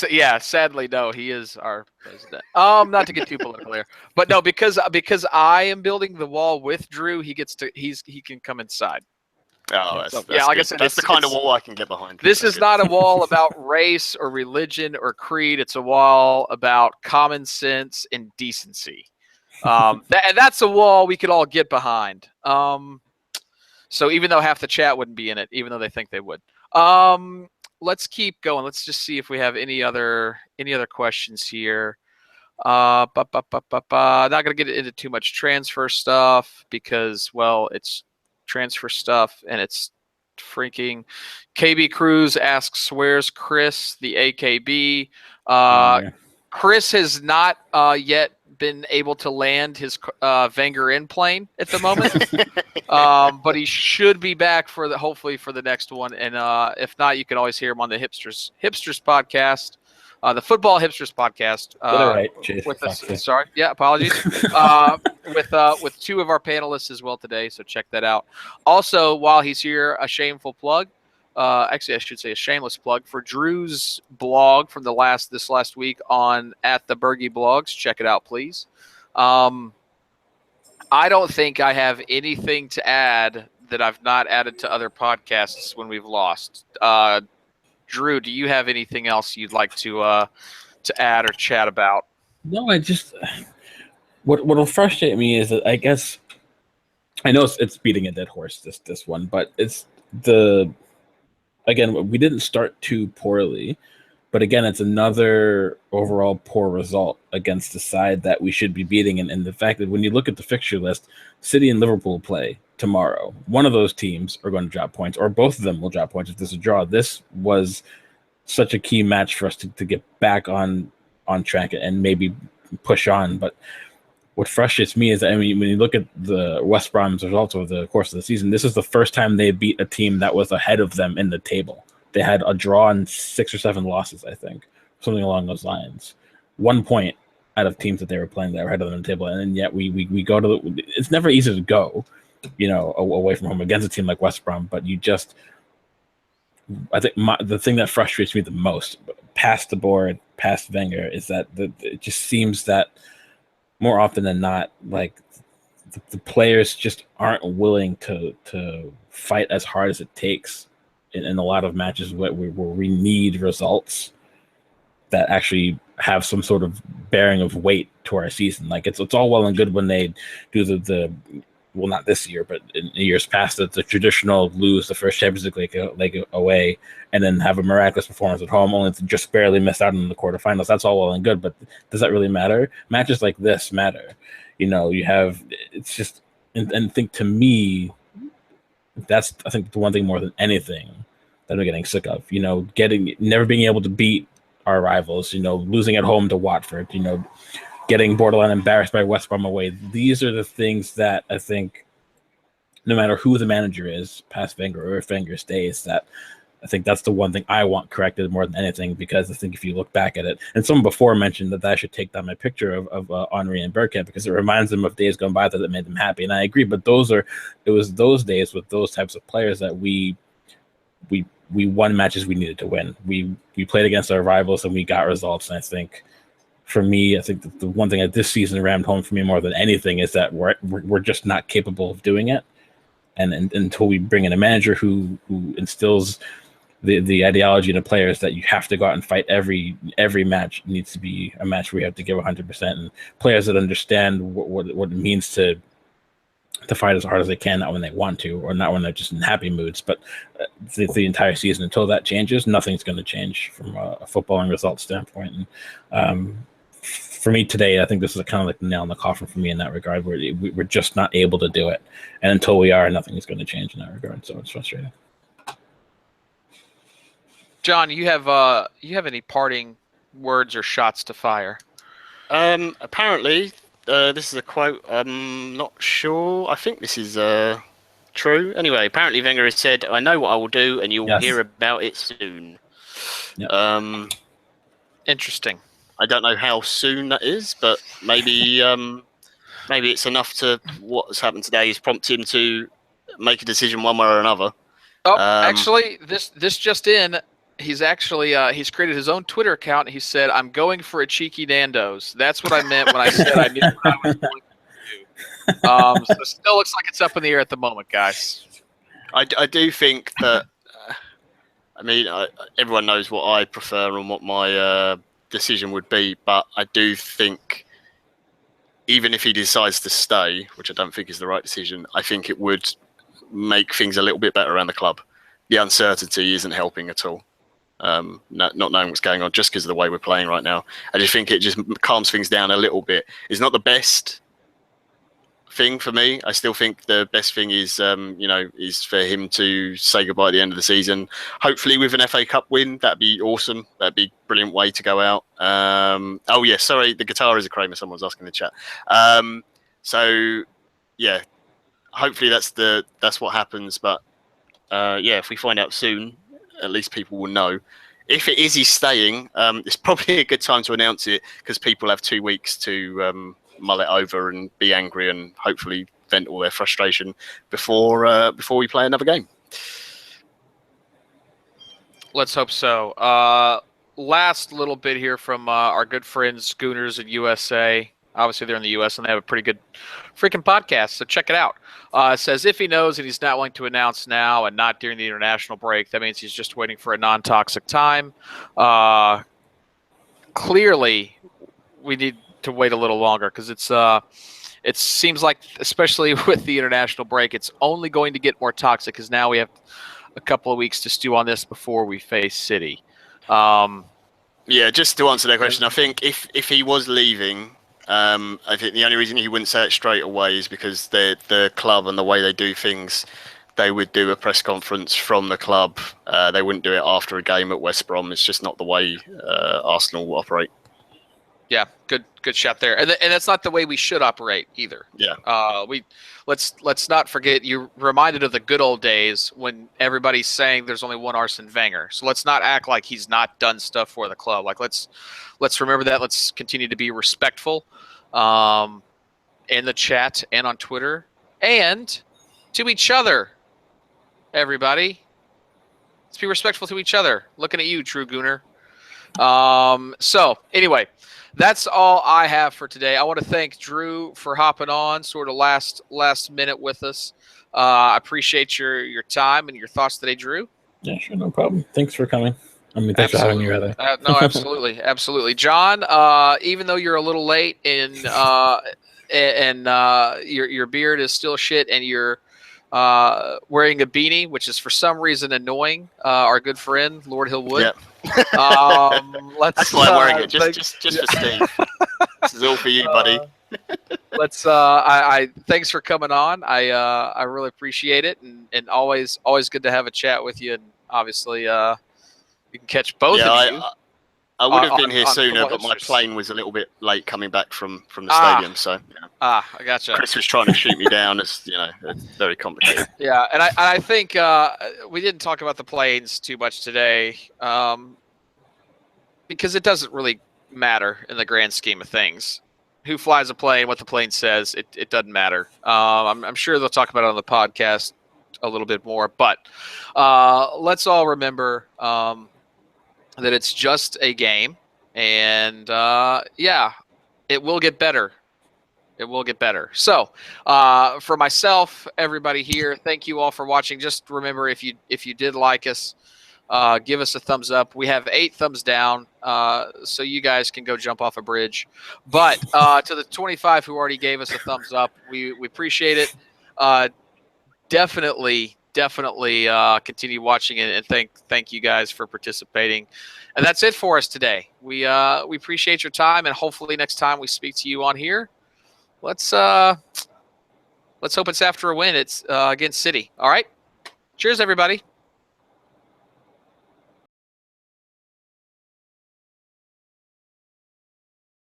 Yeah. Sadly, no. He is our president. Not to get too political here, but no, because I am building the wall with Drew, he can come inside. Oh, that's like good. I said, that's the kind of wall I can get behind. This is not a wall about race or religion or creed. It's a wall about common sense and decency. And that's a wall we could all get behind. So even though half the chat wouldn't be in it, even though they think they would. Let's keep going. Let's just see if we have any other questions here. Not gonna get into too much transfer stuff because, well, it's transfer stuff and it's freaking. KB Cruz asks, where's Chris, the AKB? Chris has not yet been able to land his Wenger in plane at the moment, but he should be back hopefully for the next one. And if not, you can always hear him on the Hipsters podcast, the Football Hipsters podcast. Apologies. With two of our panelists as well today, so check that out. Also, while he's here, a shameful plug. Actually, I should say a shameless plug for Drew's blog from this last week on at the Bergie Blogs. Check it out, please. I don't think I have anything to add that I've not added to other podcasts when we've lost. Drew, do you have anything else you'd like to add or chat about? No, what'll frustrate me is that I guess I know it's beating a dead horse this one, but it's again, we didn't start too poorly, but again, it's another overall poor result against the side that we should be beating. And the fact that when you look at the fixture list, City and Liverpool play tomorrow. One of those teams are going to drop points, or both of them will drop points if this is a draw. This was such a key match for us to get back on track and maybe push on. But what frustrates me is that, I mean, when you look at the West Brom's results over the course of the season, this is the first time they beat a team that was ahead of them in the table. They had a draw and 6 or 7 losses, I think, something along those lines. 1 point out of teams that they were playing that were ahead of them in the table, and yet we go to the. It's never easy to go, away from home against a team like West Brom, but you just. I think the thing that frustrates me the most, past the board, past Wenger, is that it just seems that more often than not, like the players just aren't willing to fight as hard as it takes in a lot of matches where we need results that actually have some sort of bearing of weight to our season. Like it's all well and good when they do the well, not this year, but in years past, the traditional lose the first Champions League leg away and then have a miraculous performance at home, only to just barely miss out in the quarterfinals. That's all well and good, but does that really matter? Matches like this matter. You have, it's just, and I think to me, that's, I think, the one thing more than anything that I'm getting sick of, never being able to beat our rivals, losing at home to Watford, getting borderline embarrassed by West Brom away. These are the things that I think, no matter who the manager is, past Wenger or if Wenger stays, that I think that's the one thing I want corrected more than anything, because I think if you look back at it, and someone before mentioned that I should take down my picture of Henry and Bergkamp because it reminds them of days gone by that made them happy. And I agree, but it was those days with those types of players that we won matches we needed to win. We played against our rivals and we got results. And I think, for me, I think the one thing that this season rammed home for me more than anything is that we're just not capable of doing it. And until we bring in a manager who instills the ideology in the players that you have to go out and fight every match needs to be a match where you have to give 100%, and players that understand what it means to fight as hard as they can, not when they want to or not when they're just in happy moods, but the entire season. Until that changes, nothing's going to change from a footballing results standpoint. And for me today, I think this is kind of like the nail in the coffin for me in that regard, where we're just not able to do it. And until we are, nothing is going to change in that regard. So it's frustrating. John, you have any parting words or shots to fire? Apparently, this is a quote. I'm not sure. I think this is true. Anyway, apparently Wenger has said, "I know what I will do, and you'll hear about it soon." Yep. Interesting. I don't know how soon that is, but maybe it's enough to what's happened today has prompted him to make a decision one way or another. Oh, actually, this just in. He's actually he's created his own Twitter account. He said, "I'm going for a cheeky Nando's." That's what I meant when I said I knew what I was going to do. So it still looks like it's up in the air at the moment, guys. I do think that. Everyone knows what I prefer and what my decision would be, but I do think even if he decides to stay, which I don't think is the right decision, I think it would make things a little bit better around the club. The uncertainty isn't helping at all. Not knowing what's going on just because of the way we're playing right now. I just think it just calms things down a little bit. It's not the best thing for me. I still think the best thing is, is for him to say goodbye at the end of the season. Hopefully with an FA Cup win, that'd be awesome. That'd be a brilliant way to go out. Oh yeah, sorry, the guitar is a Kramer. Someone's asking in the chat. So yeah, hopefully that's what happens. But if we find out soon, at least people will know. If it is he's staying, it's probably a good time to announce it because people have 2 weeks to mull it over and be angry and hopefully vent all their frustration before we play another game. Let's hope so. Last little bit here from our good friends Schooners in USA. Obviously, they're in the U.S. and they have a pretty good freaking podcast, so check it out. It says, if he knows and he's not willing to announce now and not during the international break, that means he's just waiting for a non-toxic time. Clearly, we need to wait a little longer because it seems like, especially with the international break, it's only going to get more toxic because now we have a couple of weeks to stew on this before we face City. Just to answer that question, I think if he was leaving, I think the only reason he wouldn't say it straight away is because the club and the way they do things, they would do a press conference from the club. They wouldn't do it after a game at West Brom. It's just not the way Arsenal will operate. Yeah, good shot there. And that's not the way we should operate either. Yeah. Let's not forget, you're reminded of the good old days when everybody's saying there's only one Arsene Wenger. So let's not act like he's not done stuff for the club. Like let's remember that. Let's continue to be respectful in the chat and on Twitter and to each other. Everybody, let's be respectful to each other. Looking at you, True Gooner. So anyway, that's all I have for today. I want to thank Drew for hopping on sort of last minute with us. I appreciate your time and your thoughts today, Drew. Yeah, sure, no problem. Thanks for coming. I mean, thanks for having me, rather. No, absolutely, absolutely. John, even though you're a little late and your beard is still shit and you're wearing a beanie, which is for some reason annoying, our good friend Lord Hillwood. Yep. That's why I'm wearing it. Just for Steve. This is all for you, buddy. Thanks for coming on. I really appreciate it, and always good to have a chat with you. And obviously, you can catch both of you. I would have been here sooner, but my plane was a little bit late coming back from the stadium. So I gotcha. Chris was trying to shoot me down. It's it's very complicated. Yeah, and I think we didn't talk about the planes too much today, because it doesn't really matter in the grand scheme of things. Who flies a plane, what the plane says, it doesn't matter. I'm sure they'll talk about it on the podcast a little bit more, but let's all remember that it's just a game, and it will get better. It will get better. So for myself, everybody here, thank you all for watching. Just remember, if you did like us, give us a thumbs up. We have 8 thumbs down, so you guys can go jump off a bridge. But to the 25 who already gave us a thumbs up, we appreciate it. Definitely continue watching it, and thank you guys for participating. And that's it for us today. We appreciate your time, and hopefully next time we speak to you on here, let's hope it's after a win. It's against City. All right. Cheers, everybody.